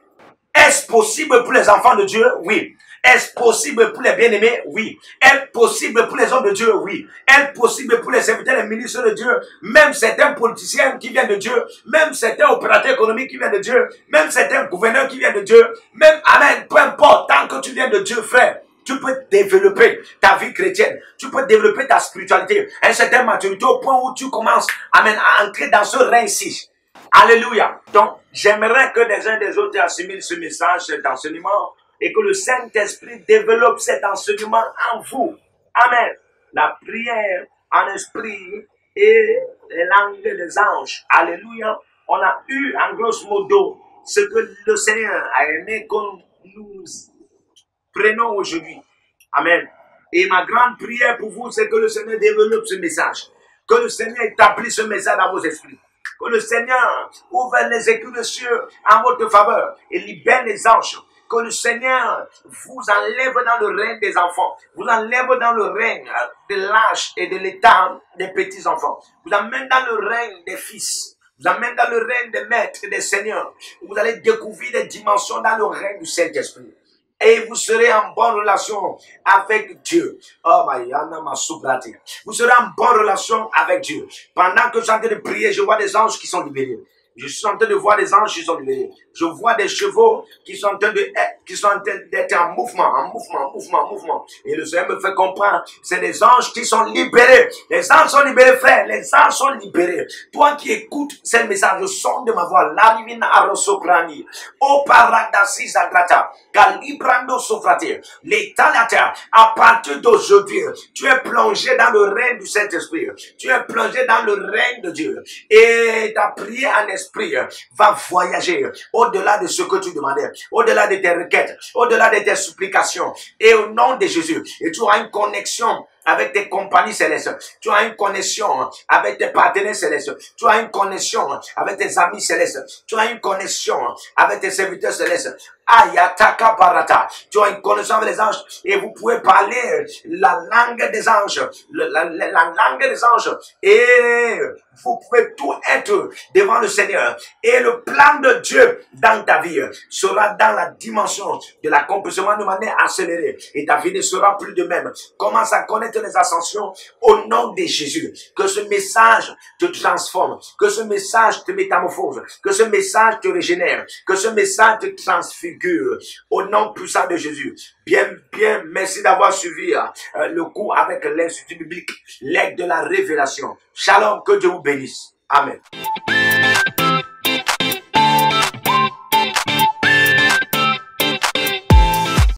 Speaker 1: Est-ce possible pour les enfants de Dieu? Oui. Est-ce possible pour les bien-aimés? Oui. Est-ce possible pour les hommes de Dieu? Oui. Est-ce possible pour les serviteurs, les ministres de Dieu? Même certains politiciens qui viennent de Dieu, même certains opérateurs économiques qui viennent de Dieu, même certains gouverneurs qui viennent de Dieu, même, amen, peu importe, tant que tu viens de Dieu, frère, tu peux développer ta vie chrétienne. Tu peux développer ta spiritualité. À une certaine maturité au point où tu commences, amen, à entrer dans ce règne-ci. Alléluia. Donc, j'aimerais que les uns des autres assimilent ce message, cet enseignement, et que le Saint-Esprit développe cet enseignement en vous. Amen. La prière en esprit et les langues des anges. Alléluia. On a eu, en grosso modo, ce que le Seigneur a aimé que nous prenons aujourd'hui. Amen. Et ma grande prière pour vous, c'est que le Seigneur développe ce message. Que le Seigneur établisse ce message dans vos esprits. Que le Seigneur ouvre les écus des cieux en votre faveur et libère les anges. Que le Seigneur vous enlève dans le règne des enfants, vous enlève dans le règne de l'âge et de l'état des petits-enfants, vous amène dans le règne des fils, vous amène dans le règne des maîtres et des seigneurs. Vous allez découvrir des dimensions dans le règne du Saint-Esprit. Et vous serez en bonne relation avec Dieu. Oh, vous serez en bonne relation avec Dieu. Pendant que je suis en train de prier, je vois des anges qui sont libérés. Je suis en train de voir des anges qui sont libérés. Je vois des chevaux qui sont en train d'être en mouvement. Et le Seigneur me fait comprendre, c'est des anges qui sont libérés. Les anges sont libérés, frère. Les anges sont libérés. Toi qui écoutes ce message, le son de ma voix, l'arivina arosoprani, o paradasi zagrata, calibrando sofrate, l'état la terre. À partir d'aujourd'hui, tu es plongé dans le règne du Saint-Esprit. Tu es plongé dans le règne de Dieu. Et ta prière en esprit va voyager au-delà de ce que tu demandais, au-delà de tes requêtes, au-delà de tes supplications, et au nom de Jésus. Et tu auras une connexion avec tes compagnies célestes, tu as une connexion avec tes partenaires célestes, tu as une connexion avec tes amis célestes, tu as une connexion avec tes serviteurs célestes. Ayataka Barata, tu as une connexion avec les anges et vous pouvez parler la langue des anges, la langue des anges, et vous pouvez tout être devant le Seigneur. Et le plan de Dieu dans ta vie sera dans la dimension de l'accomplissement de manière accélérée, et ta vie ne sera plus de même. Commence à connaître les ascensions au nom de Jésus. Que ce message te transforme, que ce message te métamorphose, que ce message te régénère, que ce message te transfigure au nom puissant de Jésus. Bien, merci d'avoir suivi le cours avec l'Institut biblique, l'aide de la révélation. Shalom, que Dieu vous bénisse. Amen.